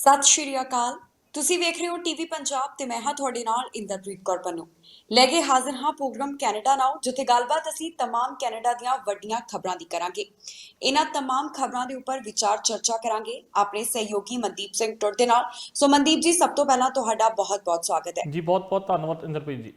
ਸਤਿ ਸ਼੍ਰੀ ਅਕਾਲ। ਤੁਸੀਂ ਵੇਖ ਰਹੇ ਹੋ ਟੀਵੀ ਪੰਜਾਬ ਤੇ ਮੈਂ ਹਾਂ ਤੁਹਾਡੇ ਨਾਲ ਇੰਦਰਪ੍ਰੀਤ ਕੌਰ ਪੰਨੂ। ਲੈ ਕੇ ਹਾਜ਼ਰ ਹਾਂ ਪ੍ਰੋਗਰਾਮ ਕੈਨੇਡਾ ਨਾਓ, ਜਿੱਥੇ ਗੱਲਬਾਤ ਅਸੀਂ तमाम ਕੈਨੇਡਾ ਦੀਆਂ ਵੱਡੀਆਂ ਖਬਰਾਂ ਦੀ ਕਰਾਂਗੇ। ਇਹਨਾਂ तमाम ਖਬਰਾਂ ਦੇ ਉੱਪਰ ਵਿਚਾਰ ਚਰਚਾ ਕਰਾਂਗੇ ਆਪਣੇ ਸਹਿਯੋਗੀ ਮਨਦੀਪ ਸਿੰਘ ਟੁਰ ਦੇ ਨਾਲ। ਸੋ ਮਨਦੀਪ ਜੀ, ਸਭ ਤੋਂ ਪਹਿਲਾਂ ਤੁਹਾਡਾ ਬਹੁਤ-ਬਹੁਤ ਸਵਾਗਤ ਹੈ। ਜੀ ਬਹੁਤ-ਬਹੁਤ ਧੰਨਵਾਦ ਇੰਦਰਪ੍ਰੀਤ ਜੀ।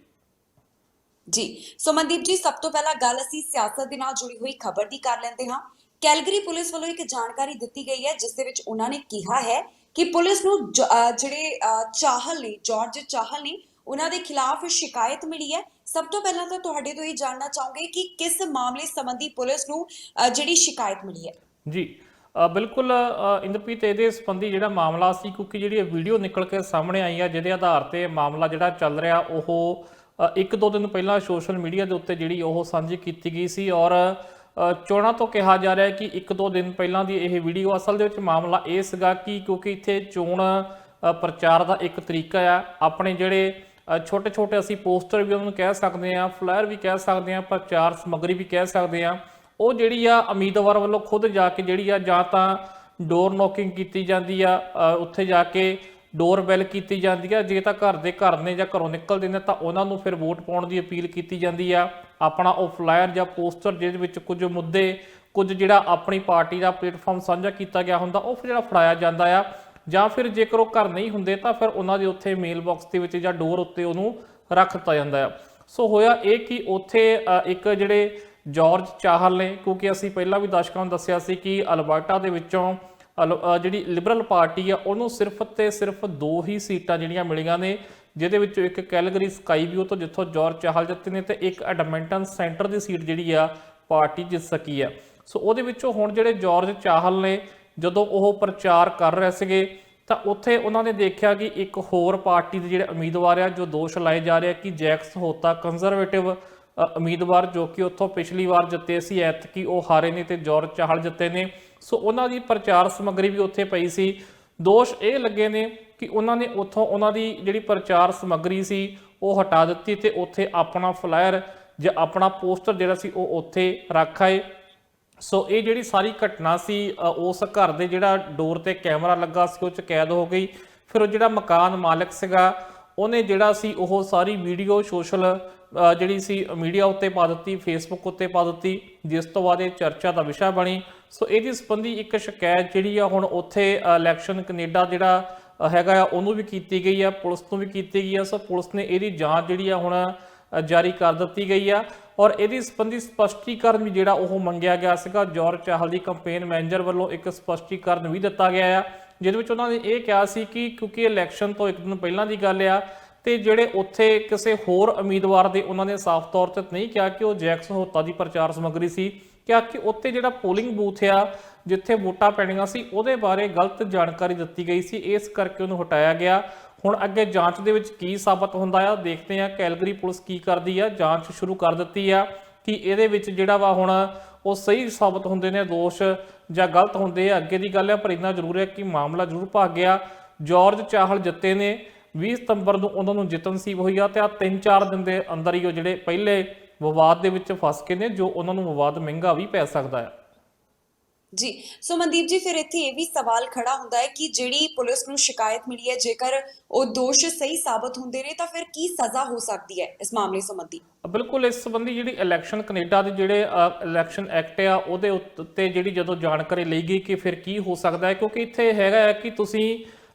ਜੀ ਸੋ ਮਨਦੀਪ ਜੀ, ਸਭ ਤੋਂ ਪਹਿਲਾਂ ਗੱਲ ਅਸੀਂ ਸਿਆਸਤ ਦੇ ਨਾਲ ਜੁੜੀ ਹੋਈ ਖਬਰ ਦੀ ਕਰ ਲੈਂਦੇ ਹਾਂ। ਕੈਲਗਰੀ ਪੁਲਿਸ ਵੱਲੋਂ ਇੱਕ ਜਾਣਕਾਰੀ ਦਿੱਤੀ ਗਈ ਹੈ, ਜਿਸ ਦੇ ਵਿੱਚ ਉਹਨਾਂ ਨੇ ਕਿਹਾ ਹੈ ਕਿ ਪੁਲਿਸ ਨੂੰ ਜਿਹੜੇ ਚਾਹਲ ਨੇ, ਜਾਰਜ ਚਾਹਲ ਨੇ, ਉਹਨਾਂ ਦੇ ਖਿਲਾਫ ਸ਼ਿਕਾਇਤ ਮਿਲੀ ਹੈ। ਸਭ ਤੋਂ ਪਹਿਲਾਂ ਤਾਂ ਤੁਹਾਡੇ ਤੋਂ ਇਹ ਜਾਣਨਾ ਚਾਹੂੰਗੇ ਕਿ ਕਿਸ ਮਾਮਲੇ ਸੰਬੰਧੀ ਪੁਲਿਸ ਨੂੰ ਜਿਹੜੀ ਸ਼ਿਕਾਇਤ ਮਿਲੀ ਹੈ। ਜੀ ਬਿਲਕੁਲ ਇੰਦਰਪ੍ਰੀਤ, ਇਹਦੇ ਸੰਬੰਧੀ ਜਿਹੜਾ ਮਾਮਲਾ ਸੀ, ਕਿਉਂਕਿ ਜਿਹੜੀ ਵੀਡੀਓ ਨਿਕਲ ਕੇ ਸਾਹਮਣੇ ਆਈ ਆ ਜਿਹਦੇ ਆਧਾਰ ਤੇ ਮਾਮਲਾ ਜਿਹੜਾ ਚੱਲ ਰਿਹਾ, ਉਹ ਇੱਕ ਦੋ ਦਿਨ ਪਹਿਲਾਂ ਸੋਸ਼ਲ ਮੀਡੀਆ ਦੇ ਉੱਤੇ ਜਿਹੜੀ ਉਹ ਸਾਂਝੀ ਕੀਤੀ ਗਈ ਸੀ। ਔਰ ਚੋਣਾਂ ਤੋਂ ਕਿਹਾ ਜਾ ਰਿਹਾ ਕਿ ਇੱਕ ਦੋ ਦਿਨ ਪਹਿਲਾਂ ਦੀ ਇਹ ਵੀਡੀਓ, ਅਸਲ ਦੇ ਵਿੱਚ ਮਾਮਲਾ ਇਹ ਸੀਗਾ ਕਿ ਕਿਉਂਕਿ ਇੱਥੇ ਚੋਣ ਪ੍ਰਚਾਰ ਦਾ ਇੱਕ ਤਰੀਕਾ ਆ, ਆਪਣੇ ਜਿਹੜੇ ਛੋਟੇ ਛੋਟੇ ਅਸੀਂ ਪੋਸਟਰ ਵੀ ਉਹਨਾਂ ਨੂੰ ਕਹਿ ਸਕਦੇ ਹਾਂ, ਫਲਾਇਰ ਵੀ ਕਹਿ ਸਕਦੇ ਹਾਂ, ਪ੍ਰਚਾਰ ਸਮੱਗਰੀ ਵੀ ਕਹਿ ਸਕਦੇ ਹਾਂ, ਉਹ ਜਿਹੜੀ ਆ ਉਮੀਦਵਾਰ ਵੱਲੋਂ ਖੁਦ ਜਾ ਕੇ ਜਿਹੜੀ ਆ ਜਾਂ ਤਾਂ ਡੋਰ ਨੋਕਿੰਗ ਕੀਤੀ ਜਾਂਦੀ ਆ, ਉੱਥੇ ਜਾ ਕੇ ਡੋਰ ਬੈਲ ਕੀਤੀ ਜਾਂਦੀ ਆ। ਜੇ ਤਾਂ ਘਰ ਦੇ ਘਰ ਨੇ ਜਾਂ ਘਰੋਂ ਨਿਕਲਦੇ ਨੇ ਤਾਂ ਉਹਨਾਂ ਨੂੰ ਫਿਰ ਵੋਟ ਪਾਉਣ ਦੀ ਅਪੀਲ ਕੀਤੀ ਜਾਂਦੀ ਆ। ਆਪਣਾ ਉਹ ਫਲਾਇਰ ਜਾਂ ਪੋਸਟਰ ਜਿਹਦੇ ਵਿੱਚ ਕੁਝ ਮੁੱਦੇ, ਕੁਝ ਜਿਹੜਾ ਆਪਣੀ ਪਾਰਟੀ ਦਾ ਪਲੇਟਫਾਰਮ ਸਾਂਝਾ ਕੀਤਾ ਗਿਆ ਹੁੰਦਾ, ਉਹ ਜਿਹੜਾ ਫੜਾਇਆ ਜਾਂਦਾ ਆ। ਜਾਂ ਫਿਰ ਜੇਕਰ ਉਹ ਘਰ ਨਹੀਂ ਹੁੰਦੇ ਤਾਂ ਫਿਰ ਉਹਨਾਂ ਦੇ ਉੱਥੇ ਮੇਲ ਬਾਕਸ ਦੇ ਵਿੱਚ ਜਾਂ ਡੋਰ ਉੱਤੇ ਉਹਨੂੰ ਰੱਖ ਦਿੱਤਾ ਜਾਂਦਾ ਆ। ਸੋ ਹੋਇਆ ਇਹ ਕਿ ਉੱਥੇ ਇੱਕ ਜਿਹੜੇ ਜਾਰਜ ਚਾਹਲ ਨੇ, ਕਿਉਂਕਿ ਅਸੀਂ ਪਹਿਲਾਂ ਵੀ ਦਰਸ਼ਕਾਂ ਨੂੰ ਦੱਸਿਆ ਸੀ ਕਿ ਅਲਬਰਟਾ ਦੇ ਵਿੱਚੋਂ ਜਿਹੜੀ ਲਿਬਰਲ ਪਾਰਟੀ ਆ ਉਹਨੂੰ ਸਿਰਫ ਤੇ ਸਿਰਫ 2 ਹੀ ਸੀਟਾਂ ਜਿਹੜੀਆਂ ਮਿਲੀਆਂ ਨੇ, ਜਿਹਦੇ ਵਿੱਚੋਂ ਇੱਕ ਕੈਲਗਰੀ ਸਕਾਈ ਵਿਊ ਤੋਂ ਜਿੱਥੋਂ ਜਾਰਜ ਚਾਹਲ ਜਿੱਤੇ ਨੇ, ਤੇ ਇੱਕ ਐਡਮਿੰਟਨ ਸੈਂਟਰ ਦੀ ਸੀਟ ਜਿਹੜੀ ਆ ਪਾਰਟੀ ਜਿੱਤ ਸਕੀ ਆ। ਸੋ ਉਹਦੇ ਵਿੱਚੋਂ ਹੁਣ ਜਿਹੜੇ ਜਾਰਜ ਚਾਹਲ ਨੇ, ਜਦੋਂ ਉਹ ਪ੍ਰਚਾਰ ਕਰ ਰਹੇ ਸੀਗੇ ਤਾਂ ਉੱਥੇ ਉਹਨਾਂ ਨੇ ਦੇਖਿਆ ਕਿ ਇੱਕ ਹੋਰ ਪਾਰਟੀ ਦੇ ਜਿਹੜੇ ਉਮੀਦਵਾਰ ਆ, ਜੋ ਦੋਸ਼ ਲਾਏ ਜਾ ਰਹੇ ਕਿ ਜੈਕਸ ਹੋਤਾ ਕੰਜ਼ਰਵੇਟਿਵ ਉਮੀਦਵਾਰ, ਜੋ ਕਿ ਉੱਥੋਂ ਪਿਛਲੀ ਵਾਰ ਜਿੱਤੇ ਸੀ, ਐਤਕੀ ਉਹ ਹਾਰੇ ਨੇ ਤੇ ਜਾਰਜ ਚਾਹਲ ਜਿੱਤੇ ਨੇ। ਸੋ ਉਹਨਾਂ ਦੀ ਪ੍ਰਚਾਰ ਸਮੱਗਰੀ ਵੀ ਉੱਥੇ ਪਈ ਸੀ। ਦੋਸ਼ ਇਹ ਲੱਗੇ ਨੇ ਕਿ ਉਹਨਾਂ ਨੇ ਉੱਥੋਂ ਉਹਨਾਂ ਦੀ ਜਿਹੜੀ ਪ੍ਰਚਾਰ ਸਮੱਗਰੀ ਸੀ ਉਹ ਹਟਾ ਦਿੱਤੀ ਤੇ ਉੱਥੇ ਆਪਣਾ ਫਲਾਇਰ ਜਾਂ ਆਪਣਾ ਪੋਸਟਰ ਜਿਹੜਾ ਸੀ ਉਹ ਉੱਥੇ ਰੱਖ ਆਏ। ਸੋ ਇਹ ਜਿਹੜੀ ਸਾਰੀ ਘਟਨਾ ਸੀ, ਉਸ ਘਰ ਦੇ ਜਿਹੜਾ ਡੋਰ ਤੇ ਕੈਮਰਾ ਲੱਗਾ ਸੀ ਉਹ 'ਚ ਕੈਦ ਹੋ ਗਈ। ਫਿਰ ਉਹ ਜਿਹੜਾ ਮਕਾਨ ਮਾਲਕ ਸੀਗਾ, ਉਹਨੇ ਜਿਹੜਾ ਸੀ ਉਹ ਸਾਰੀ ਵੀਡੀਓ ਸੋਸ਼ਲ ਜਿਹੜੀ ਸੀ ਮੀਡੀਆ ਉੱਤੇ ਪਾ ਦਿੱਤੀ, ਫੇਸਬੁੱਕ ਉੱਤੇ ਪਾ ਦਿੱਤੀ, ਜਿਸ ਤੋਂ ਬਾਅਦ ਇਹ ਚਰਚਾ ਦਾ ਵਿਸ਼ਾ ਬਣੀ। ਸੋ ਇਹਦੇ ਸੰਬੰਧੀ ਇੱਕ ਸ਼ਿਕਾਇਤ ਜਿਹੜੀ ਆ ਹੁਣ ਉੱਥੇ ਇਲੈਕਸ਼ਨ ਕੈਨੇਡਾ ਜਿਹੜਾ ਹੈਗਾ ਆ ਉਹਨੂੰ ਵੀ ਕੀਤੀ ਗਈ ਆ, ਪੁਲਿਸ ਨੂੰ ਵੀ ਕੀਤੀ ਗਈ ਆ। ਸੋ ਪੁਲਿਸ ਨੇ ਇਹਦੀ ਜਾਂਚ ਜਿਹੜੀ ਆ ਹੁਣ ਜਾਰੀ ਕਰ ਦਿੱਤੀ ਗਈ ਆ। ਔਰ ਇਹਦੀ ਸੰਬੰਧੀ ਸਪਸ਼ਟੀਕਰਨ ਵੀ ਜਿਹੜਾ ਉਹ ਮੰਗਿਆ ਗਿਆ ਸੀਗਾ। ਜਾਰਜ ਚਾਹਲ ਦੀ ਕੰਪੇਨ ਮੈਨੇਜਰ ਵੱਲੋਂ ਇੱਕ ਸਪਸ਼ਟੀਕਰਨ ਵੀ ਦਿੱਤਾ ਗਿਆ ਆ, ਜਿਹਦੇ ਵਿੱਚ ਉਹਨਾਂ ਨੇ ਇਹ ਕਿਹਾ ਸੀ ਕਿ ਕਿਉਂਕਿ ਇਲੈਕਸ਼ਨ ਤੋਂ ਇੱਕ ਦਿਨ ਪਹਿਲਾਂ ਦੀ ਗੱਲ ਆ ਤੇ ਜਿਹੜੇ ਉੱਥੇ ਕਿਸੇ ਹੋਰ ਉਮੀਦਵਾਰ ਦੇ ਉਹਨਾਂ ਨੇ ਸਾਫ਼ ਤੌਰ ਤੇ ਨਹੀਂ ਕਿਹਾ ਕਿ ਉਹ ਜੈਕਸ ਹੋਤਾ ਦੀ ਪ੍ਰਚਾਰ ਸਮੱਗਰੀ ਸੀ, ਕਿਹਾ ਕਿ ਉੱਥੇ ਜਿਹੜਾ ਪੋਲਿੰਗ ਬੂਥ ਆ ਜਿੱਥੇ ਵੋਟਾਂ ਪੈਣੀਆਂ ਸੀ ਉਹਦੇ ਬਾਰੇ ਗਲਤ ਜਾਣਕਾਰੀ ਦਿੱਤੀ ਗਈ ਸੀ, ਇਸ ਕਰਕੇ ਉਹਨੂੰ ਹਟਾਇਆ ਗਿਆ। ਹੁਣ ਅੱਗੇ ਜਾਂਚ ਦੇ ਵਿੱਚ ਕੀ ਸਾਬਤ ਹੁੰਦਾ ਆ, ਦੇਖਦੇ ਆ ਕੈਲਗਰੀ ਪੁਲਿਸ ਕੀ ਕਰਦੀ ਆ। ਜਾਂਚ ਸ਼ੁਰੂ ਕਰ ਦਿੱਤੀ ਆ ਕਿ ਇਹਦੇ ਵਿੱਚ ਜਿਹੜਾ ਵਾ ਹੁਣ ਉਹ ਸਹੀ ਸਾਬਤ ਹੁੰਦੇ ਨੇ ਦੋਸ਼ ਜਾਂ ਗਲਤ ਹੁੰਦੇ ਆ, ਅੱਗੇ ਦੀ ਗੱਲ ਆ। ਪਰ ਇੰਨਾ ਜ਼ਰੂਰ ਹੈ ਕਿ ਮਾਮਲਾ ਜ਼ਰੂਰ ਭੱਗ ਗਿਆ। ਜਾਰਜ ਚਾਹਲ ਜਿੱਤੇ ਨੇ, 20 ਸਤੰਬਰ ਨੂੰ ਉਹਨਾਂ ਨੂੰ ਜਿੱਤ ਨਸੀਬ ਹੋਈ ਆ ਤੇ ਆ 3-4 ਦਿਨ ਦੇ ਅੰਦਰ ਹੀ ਉਹ ਜਿਹੜੇ ਪਹਿਲੇ ਵਿਵਾਦ ਦੇ ਵਿੱਚ ਫਸ ਕੇ ਨੇ, ਜੋ ਉਹਨਾਂ ਨੂੰ ਵਿਵਾਦ ਮਹਿੰਗਾ ਵੀ ਪੈ ਸਕਦਾ ਆ। ਜੀ ਸੋ ਮਨਦੀਪ ਜੀ, ਫਿਰ ਇੱਥੇ ਇਹ ਵੀ ਸਵਾਲ ਖੜਾ ਹੁੰਦਾ ਹੈ ਕਿ ਜਿਹੜੀ ਪੁਲਿਸ ਨੂੰ ਸ਼ਿਕਾਇਤ ਮਿਲੀ ਹੈ, ਜੇਕਰ ਉਹ ਦੋਸ਼ ਸਹੀ ਸਾਬਤ ਹੁੰਦੇ ਨੇ ਤਾਂ ਫਿਰ ਕੀ ਸਜ਼ਾ ਹੋ ਸਕਦੀ ਹੈ ਇਸ ਮਾਮਲੇ ਸੰਬੰਧੀ? ਬਿਲਕੁਲ, ਇਸ ਸੰਬੰਧੀ ਜਿਹੜੀ ਇਲੈਕਸ਼ਨ ਕੈਨੇਡਾ ਦੇ ਜਿਹੜੇ ਇਲੈਕਸ਼ਨ ਐਕਟ ਆ ਉਹਦੇ ਉੱਤੇ ਜਿਹੜੀ ਜਦੋਂ ਜਾਣਕਾਰੀ ਲਈ ਗਈ ਕਿ ਫਿਰ ਕੀ ਹੋ ਸਕਦਾ ਹੈ, ਕਿਉਂਕਿ ਇੱਥੇ ਹੈਗਾ ਹੈ ਕਿ ਤੁਸੀਂ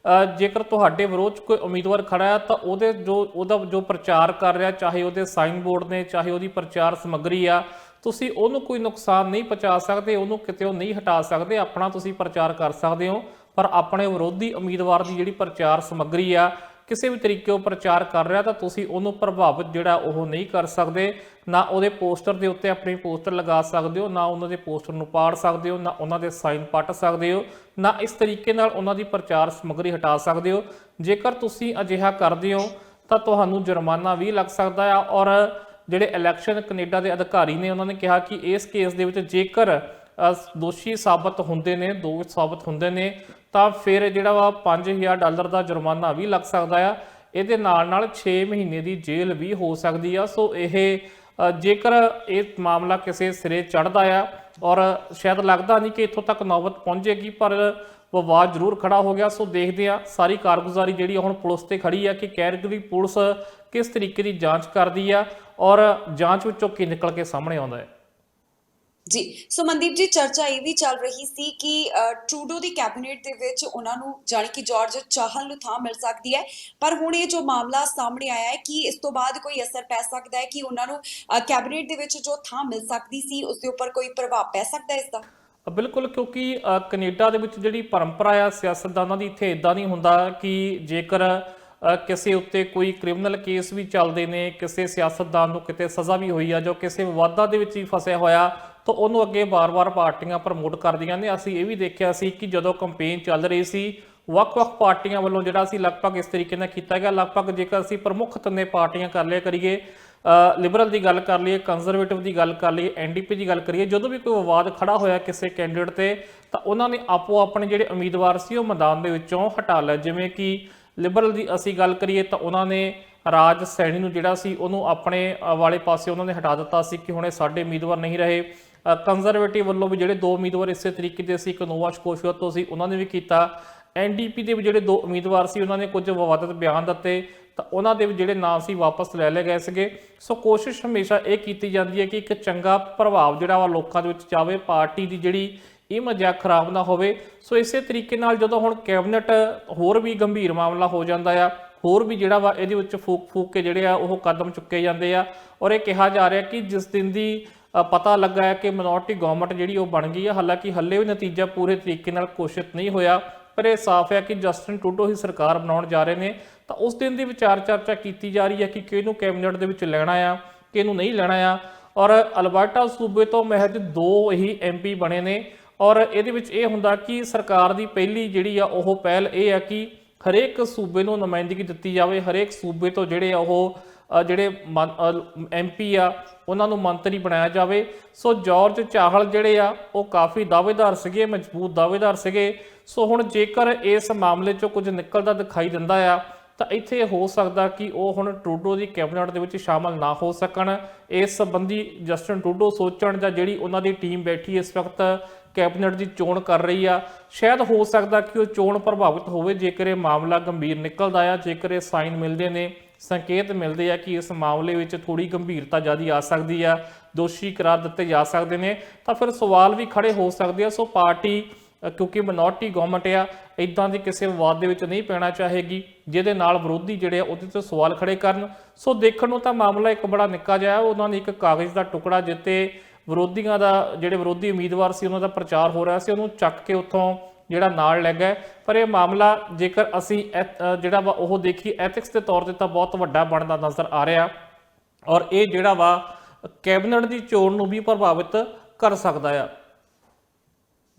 ਜੇਕਰ ਤੁਹਾਡੇ ਵਿਰੋਧ 'ਚ ਕੋਈ ਉਮੀਦਵਾਰ ਖੜਾ ਹੈ ਤਾਂ ਉਹਦਾ ਜੋ ਪ੍ਰਚਾਰ ਕਰ ਰਿਹਾ, ਚਾਹੇ ਉਹਦੇ ਸਾਈਨ ਬੋਰਡ ਨੇ, ਚਾਹੇ ਉਹਦੀ ਪ੍ਰਚਾਰ ਸਮੱਗਰੀ ਆ, ਤੁਸੀਂ ਉਹਨੂੰ ਕੋਈ ਨੁਕਸਾਨ ਨਹੀਂ ਪਹੁੰਚਾ ਸਕਦੇ, ਉਹਨੂੰ ਕਿਤੇ ਨਹੀਂ ਹਟਾ ਸਕਦੇ। ਆਪਣਾ ਤੁਸੀਂ ਪ੍ਰਚਾਰ ਕਰ ਸਕਦੇ ਹੋ, ਪਰ ਆਪਣੇ ਵਿਰੋਧੀ ਉਮੀਦਵਾਰ ਦੀ ਜਿਹੜੀ ਪ੍ਰਚਾਰ ਸਮੱਗਰੀ ਆ ਕਿਸੇ ਵੀ ਤਰੀਕੇ ਉਹ ਪ੍ਰਚਾਰ ਕਰ ਰਿਹਾ ਤਾਂ ਤੁਸੀਂ ਉਹਨੂੰ ਪ੍ਰਭਾਵਿਤ ਜਿਹੜਾ ਉਹ ਨਹੀਂ ਕਰ ਸਕਦੇ। ਨਾ ਉਹਦੇ ਪੋਸਟਰ ਦੇ ਉੱਤੇ ਆਪਣੀ ਪੋਸਟਰ ਲਗਾ ਸਕਦੇ ਹੋ, ਨਾ ਉਹਨਾਂ ਦੇ ਪੋਸਟਰ ਨੂੰ ਪਾੜ ਸਕਦੇ ਹੋ, ਨਾ ਉਹਨਾਂ ਦੇ ਸਾਈਨ ਪੱਟ ਸਕਦੇ ਹੋ, ਨਾ ਇਸ ਤਰੀਕੇ ਨਾਲ ਉਹਨਾਂ ਦੀ ਪ੍ਰਚਾਰ ਸਮੱਗਰੀ ਹਟਾ ਸਕਦੇ ਹੋ। ਜੇਕਰ ਤੁਸੀਂ ਅਜਿਹਾ ਕਰਦੇ ਹੋ ਤਾਂ ਤੁਹਾਨੂੰ ਜੁਰਮਾਨਾ ਵੀ ਲੱਗ ਸਕਦਾ ਆ। ਔਰ ਜਿਹੜੇ ਇਲੈਕਸ਼ਨ ਕੈਨੇਡਾ ਦੇ ਅਧਿਕਾਰੀ ਨੇ ਉਹਨਾਂ ਨੇ ਕਿਹਾ ਕਿ ਇਸ ਕੇਸ ਦੇ ਵਿੱਚ ਜੇਕਰ ਦੋਸ਼ੀ ਸਾਬਤ ਹੁੰਦੇ ਨੇ, ਦੋਸ਼ ਸਾਬਤ ਹੁੰਦੇ ਨੇ, ਤਾਂ ਫਿਰ ਜਿਹੜਾ ਵਾ $5000 ਦਾ ਜੁਰਮਾਨਾ ਵੀ ਲੱਗ ਸਕਦਾ ਆ। ਇਹਦੇ ਨਾਲ ਨਾਲ 6 ਮਹੀਨੇ ਦੀ ਜੇਲ੍ਹ ਵੀ ਹੋ ਸਕਦੀ ਆ। ਸੋ ਇਹ ਜੇਕਰ ਇਹ ਮਾਮਲਾ ਕਿਸੇ ਸਿਰੇ ਚੜ੍ਹਦਾ ਆ ਔਰ ਸ਼ਾਇਦ ਲੱਗਦਾ ਨਹੀਂ ਕਿ ਇੱਥੋਂ ਤੱਕ ਨੌਬਤ ਪਹੁੰਚੇਗੀ, ਪਰ ਵਿਵਾਦ ਜ਼ਰੂਰ ਖੜਾ ਹੋ ਗਿਆ। ਸੋ ਦੇਖਦੇ ਆ ਸਾਰੀ ਕਾਰਗੁਜ਼ਾਰੀ ਜਿਹੜੀ ਹੁਣ ਪੁਲਿਸ ਤੇ ਖੜੀ ਆ ਕਿ ਕੈਲਗਰੀ ਪੁਲਿਸ ਕਿਸ ਤਰੀਕੇ ਦੀ ਜਾਂਚ ਕਰਦੀ ਆ ਔਰ ਜਾਂਚ ਵਿੱਚੋਂ ਕੀ ਨਿਕਲ ਕੇ ਸਾਹਮਣੇ ਆਉਂਦਾ ਹੈ। ਜੀ ਸੋ ਮਨਦੀਪ ਜੀ, ਚਰਚਾ ਇਹ ਵੀ ਚੱਲ ਰਹੀ ਸੀ ਕਿ ਟਰੂਡੋ ਦੀ ਕੈਬਨਿਟ ਦੇ ਵਿੱਚ ਉਹਨਾਂ ਨੂੰ ਜਾਣੀ ਕਿ ਜਾਰਜ ਚਾਹਲ ਨੂੰ ਥਾਂ ਮਿਲ ਸਕਦੀ ਹੈ, ਪਰ ਹੁਣ ਇਹ ਜੋ ਮਾਮਲਾ ਸਾਹਮਣੇ ਆਇਆ ਹੈ ਕਿ ਇਸ ਤੋਂ ਬਾਅਦ ਕੋਈ ਅਸਰ ਪੈ ਸਕਦਾ ਹੈ ਕਿ ਉਹਨਾਂ ਨੂੰ ਕੈਬਨਿਟ ਦੇ ਵਿੱਚ ਜੋ ਥਾਂ ਮਿਲ ਸਕਦੀ ਸੀ ਉਸ ਦੇ ਉੱਪਰ ਕੋਈ ਪ੍ਰਭਾਵ ਪੈ ਸਕਦਾ ਹੈ ਇਸ ਦਾ? ਬਿਲਕੁਲ, ਕਿਉਂਕਿ ਕੈਨੇਡਾ ਦੇ ਵਿੱਚ ਜਿਹੜੀ ਪਰੰਪਰਾ ਆ ਸਿਆਸਤਦਾਨਾਂ ਦੀ, ਇੱਥੇ ਇਦਾਂ ਨਹੀਂ ਹੁੰਦਾ ਕਿ ਜੇਕਰ ਕਿਸੇ ਉੱਤੇ ਕੋਈ ਕ੍ਰਿਮੀਨਲ ਕੇਸ ਵੀ ਚੱਲਦੇ ਨੇ, ਕਿਸੇ ਸਿਆਸਤਦਾਨ ਨੂੰ ਕਿਤੇ ਸਜ਼ਾ ਵੀ ਹੋਈ ਆ, ਜੋ ਕਿਸੇ ਵਿਵਾਦਾਂ ਦੇ ਵਿੱਚ ਵੀ ਫਸਿਆ ਹੋਇਆ, ਤਾਂ ਉਹਨੂੰ ਅੱਗੇ ਵਾਰ-ਵਾਰ ਪਾਰਟੀਆਂ ਪ੍ਰਮੋਟ ਕਰਦੀਆਂ ਨੇ। ਅਸੀਂ ਇਹ ਵੀ ਦੇਖਿਆ ਸੀ ਕਿ ਜਦੋਂ ਕੰਪੇਨ ਚੱਲ ਰਹੀ ਸੀ ਵੱਖ-ਵੱਖ ਪਾਰਟੀਆਂ ਵੱਲੋਂ ਜਿਹੜਾ ਸੀ ਲਗਭਗ ਇਸ ਤਰੀਕੇ ਨਾਲ ਕੀਤਾ ਗਿਆ, ਲਗਭਗ ਜੇਕਰ ਅਸੀਂ ਪ੍ਰਮੁੱਖ ਤਿੰਨੇ ਪਾਰਟੀਆਂ ਕਰ ਲਿਆ ਕਰੀਏ, ਲਿਬਰਲ ਦੀ ਗੱਲ ਕਰ ਲਈਏ, ਕੰਜ਼ਰਵੇਟਿਵ ਦੀ ਗੱਲ ਕਰ ਲਈਏ, ਐਨਡੀਪੀ ਦੀ ਗੱਲ ਕਰੀਏ, ਜਦੋਂ ਵੀ ਕੋਈ ਵਿਵਾਦ ਖੜਾ ਹੋਇਆ ਕਿਸੇ ਕੈਂਡੀਡੇਟ ਤੇ ਤਾਂ ਉਹਨਾਂ ਨੇ ਆਪੋ ਆਪਣੇ ਜਿਹੜੇ ਉਮੀਦਵਾਰ ਸੀ ਉਹ ਮੈਦਾਨ ਦੇ ਵਿੱਚੋਂ ਹਟਾ ਲਿਆ। ਜਿਵੇਂ ਕਿ ਲਿਬਰਲ ਦੀ ਅਸੀਂ ਗੱਲ ਕਰੀਏ ਤਾਂ ਉਹਨਾਂ ਨੇ ਰਾਜ ਸੈਣੀ ਨੂੰ ਜਿਹੜਾ ਸੀ ਉਹਨੂੰ ਆਪਣੇ ਵਾਲੇ ਪਾਸੇ ਉਹਨਾਂ ਨੇ ਹਟਾ ਦਿੱਤਾ ਸੀ ਕਿ ਹੁਣ ਇਹ ਸਾਡੇ ਉਮੀਦਵਾਰ ਨਹੀਂ ਰਹੇ। ਕੰਜ਼ਰਵੇਟਿਵ ਵੱਲੋਂ ਵੀ ਜਿਹੜੇ ਦੋ ਉਮੀਦਵਾਰ ਇਸੇ ਤਰੀਕੇ ਦੇ ਸੀ, ਇੱਕ ਨੋਵਾ ਸਕੋਸ਼ੀਆ ਤੋਂ ਸੀ, ਉਹਨਾਂ ਨੇ ਵੀ ਕੀਤਾ। ਐਨਡੀਪੀ ਦੇ ਵੀ ਜਿਹੜੇ ਦੋ ਉਮੀਦਵਾਰ ਸੀ ਉਹਨਾਂ ਨੇ ਕੁਝ ਵਿਵਾਦਤ ਬਿਆਨ ਦਿੱਤੇ ਤਾਂ ਉਹਨਾਂ ਦੇ ਵੀ ਜਿਹੜੇ ਨਾਮ ਸੀ ਵਾਪਸ ਲੈ ਲਏ ਗਏ ਸੀਗੇ। ਸੋ ਕੋਸ਼ਿਸ਼ ਹਮੇਸ਼ਾ ਇਹ ਕੀਤੀ ਜਾਂਦੀ ਹੈ ਕਿ ਇੱਕ ਚੰਗਾ ਪ੍ਰਭਾਵ ਜਿਹੜਾ ਵਾ ਲੋਕਾਂ ਦੇ ਵਿੱਚ ਜਾਵੇ, ਪਾਰਟੀ ਦੀ ਜਿਹੜੀ ਇਹ ਮਜ਼ਾਕ ਖਰਾਬ ਨਾ ਹੋਵੇ। ਸੋ ਇਸੇ ਤਰੀਕੇ ਨਾਲ ਜਦੋਂ ਹੁਣ ਕੈਬਨਿਟ ਹੋਰ ਵੀ ਗੰਭੀਰ ਮਾਮਲਾ ਹੋ ਜਾਂਦਾ ਆ, ਹੋਰ ਵੀ ਜਿਹੜਾ ਵਾ ਇਹਦੇ ਵਿੱਚ ਫੂਕ ਕੇ ਜਿਹੜੇ ਆ ਉਹ ਕਦਮ ਚੁੱਕੇ ਜਾਂਦੇ ਆ, ਔਰ ਇਹ ਕਿਹਾ ਜਾ ਰਿਹਾ ਕਿ ਜਿਸ ਦਿਨ ਦੀ ਪਤਾ ਲੱਗਾ ਹੈ ਕਿ ਮਿਨੋਰਟੀ ਗਵਰਨਮੈਂਟ ਜਿਹੜੀ ਉਹ ਬਣ ਗਈ ਹੈ, ਹਾਲਾਂਕਿ ਹੱਲੇ ਵੀ ਨਤੀਜਾ ਪੂਰੇ ਤਰੀਕੇ ਨਾਲ ਘੋਸ਼ਿਤ ਨਹੀਂ ਹੋਇਆ, ਪਰ ਇਹ ਸਾਫ਼ ਹੈ ਕਿ ਜਸਟਿਨ ਟਰੂਡੋ ਹੀ ਸਰਕਾਰ ਬਣਾਉਣ ਜਾ ਰਹੇ ਨੇ। ਤਾਂ ਉਸ ਦਿਨ ਦੀ ਵਿਚਾਰ ਚਰਚਾ ਕੀਤੀ ਜਾ ਰਹੀ ਹੈ ਕਿ ਕਿਹਨੂੰ ਕੈਬਨਿਟ ਦੇ ਵਿੱਚ ਲੈਣਾ ਆ, ਕਿਹਨੂੰ ਨਹੀਂ ਲੈਣਾ ਆ। ਔਰ ਅਲਬਰਟਾ ਸੂਬੇ ਤੋਂ ਮਹਿਜ 2 ਹੀ ਐਮਪੀ ਬਣੇ ਨੇ, ਔਰ ਇਹਦੇ ਵਿੱਚ ਇਹ ਹੁੰਦਾ ਕਿ ਸਰਕਾਰ ਦੀ ਪਹਿਲੀ ਜਿਹੜੀ ਆ ਉਹ ਪਹਿਲ ਇਹ ਆ ਕਿ ਹਰੇਕ ਸੂਬੇ ਨੂੰ ਨੁਮਾਇੰਦਗੀ ਦਿੱਤੀ ਜਾਵੇ, ਹਰੇਕ ਸੂਬੇ ਤੋਂ ਜਿਹੜੇ ਆ ਉਹ ਜਿਹੜੇ ਐਮਪੀ ਆ ਉਹਨਾਂ ਨੂੰ ਮੰਤਰੀ ਬਣਾਇਆ ਜਾਵੇ। ਸੋ ਜਾਰਜ ਚਾਹਲ ਜਿਹੜੇ ਆ ਉਹ ਕਾਫੀ ਦਾਅਵੇਦਾਰ ਸੀਗੇ, ਮਜ਼ਬੂਤ ਦਾਅਵੇਦਾਰ ਸੀਗੇ। ਸੋ ਹੁਣ ਜੇਕਰ ਇਸ ਮਾਮਲੇ 'ਚੋਂ ਕੁਝ ਨਿਕਲਦਾ ਦਿਖਾਈ ਦਿੰਦਾ ਆ ਤਾਂ ਇੱਥੇ ਹੋ ਸਕਦਾ ਕਿ ਉਹ ਹੁਣ ਟਰੂਡੋ ਦੀ ਕੈਬਨਿਟ ਦੇ ਵਿੱਚ ਸ਼ਾਮਲ ਨਾ ਹੋ ਸਕਣ। ਇਸ ਸੰਬੰਧੀ ਜਸਟਿਨ ਟਰੂਡੋ ਸੋਚਣ ਜਾਂ ਜਿਹੜੀ ਉਹਨਾਂ ਦੀ ਟੀਮ ਬੈਠੀ ਇਸ ਵਕਤ ਕੈਬਨਿਟ ਦੀ ਚੋਣ ਕਰ ਰਹੀ ਆ, ਸ਼ਾਇਦ ਹੋ ਸਕਦਾ ਕਿ ਉਹ ਚੋਣ ਪ੍ਰਭਾਵਿਤ ਹੋਵੇ ਜੇਕਰ ਇਹ ਮਾਮਲਾ ਗੰਭੀਰ ਨਿਕਲਦਾ ਆ, ਜੇਕਰ ਇਹ ਸਾਈਨ ਮਿਲਦੇ ਨੇ, ਸੰਕੇਤ ਮਿਲਦੇ ਆ ਕਿ ਇਸ ਮਾਮਲੇ ਵਿੱਚ ਥੋੜੀ ਗੰਭੀਰਤਾ ਜ਼ਿਆਦਾ ਆ ਸਕਦੀ ਆ, ਦੋਸ਼ੀ ਕਰਾਰ ਦਿੱਤੇ ਜਾ ਸਕਦੇ ਨੇ, ਤਾਂ ਫਿਰ ਸਵਾਲ ਵੀ ਖੜੇ ਹੋ ਸਕਦੇ ਆ। ਸੋ ਪਾਰਟੀ ਕਿਉਂਕਿ ਮਿਨੋਰਟੀ ਗਵਰਨਮੈਂਟ ਆ, ਇਦਾਂ ਦੀ ਕਿਸੇ ਵਿਵਾਦ ਦੇ ਵਿੱਚ ਨਹੀਂ ਪੈਣਾ ਚਾਹੇਗੀ ਜਿਹਦੇ ਨਾਲ ਵਿਰੋਧੀ ਜਿਹੜੇ ਆ ਉਹਦੇ ਤੇ ਸਵਾਲ ਖੜੇ ਕਰਨ। ਸੋ ਦੇਖਣ ਨੂੰ ਤਾਂ ਮਾਮਲਾ ਇੱਕ ਬੜਾ ਨਿੱਕਾ ਜਿਹਾ, ਉਹਨਾਂ ਨੇ ਇੱਕ ਕਾਗਜ਼ ਦਾ ਟੁਕੜਾ ਜਿੱਤੇ ਵਿਰੋਧੀਆਂ ਦਾ, ਜਿਹੜੇ ਵਿਰੋਧੀ ਉਮੀਦਵਾਰ ਸੀ ਉਹਨਾਂ ਦਾ ਪ੍ਰਚਾਰ ਹੋ ਰਿਹਾ ਸੀ, ਉਹਨੂੰ ਚੱਕ ਕੇ ਉੱਥੋਂ ਜਿਹੜਾ ਨਾਲ ਲੈ ਗਏ। ਪਰ ਇਹ ਮਾਮਲਾ ਜੇਕਰ ਅਸੀਂ ਜਿਹੜਾ ਵਾ ਉਹ ਦੇਖੀ ਐਥਿਕਸ ਦੇ ਤੌਰ ਤੇ ਤਾਂ ਬਹੁਤ ਵੱਡਾ ਬਣਦਾ ਨਜ਼ਰ ਆ ਰਿਹਾ, ਔਰ ਇਹ ਜਿਹੜਾ ਵਾ ਕੈਬਨਿਟ ਦੀ ਚੋਣ ਨੂੰ ਵੀ ਪ੍ਰਭਾਵਿਤ ਕਰ ਸਕਦਾ ਆ।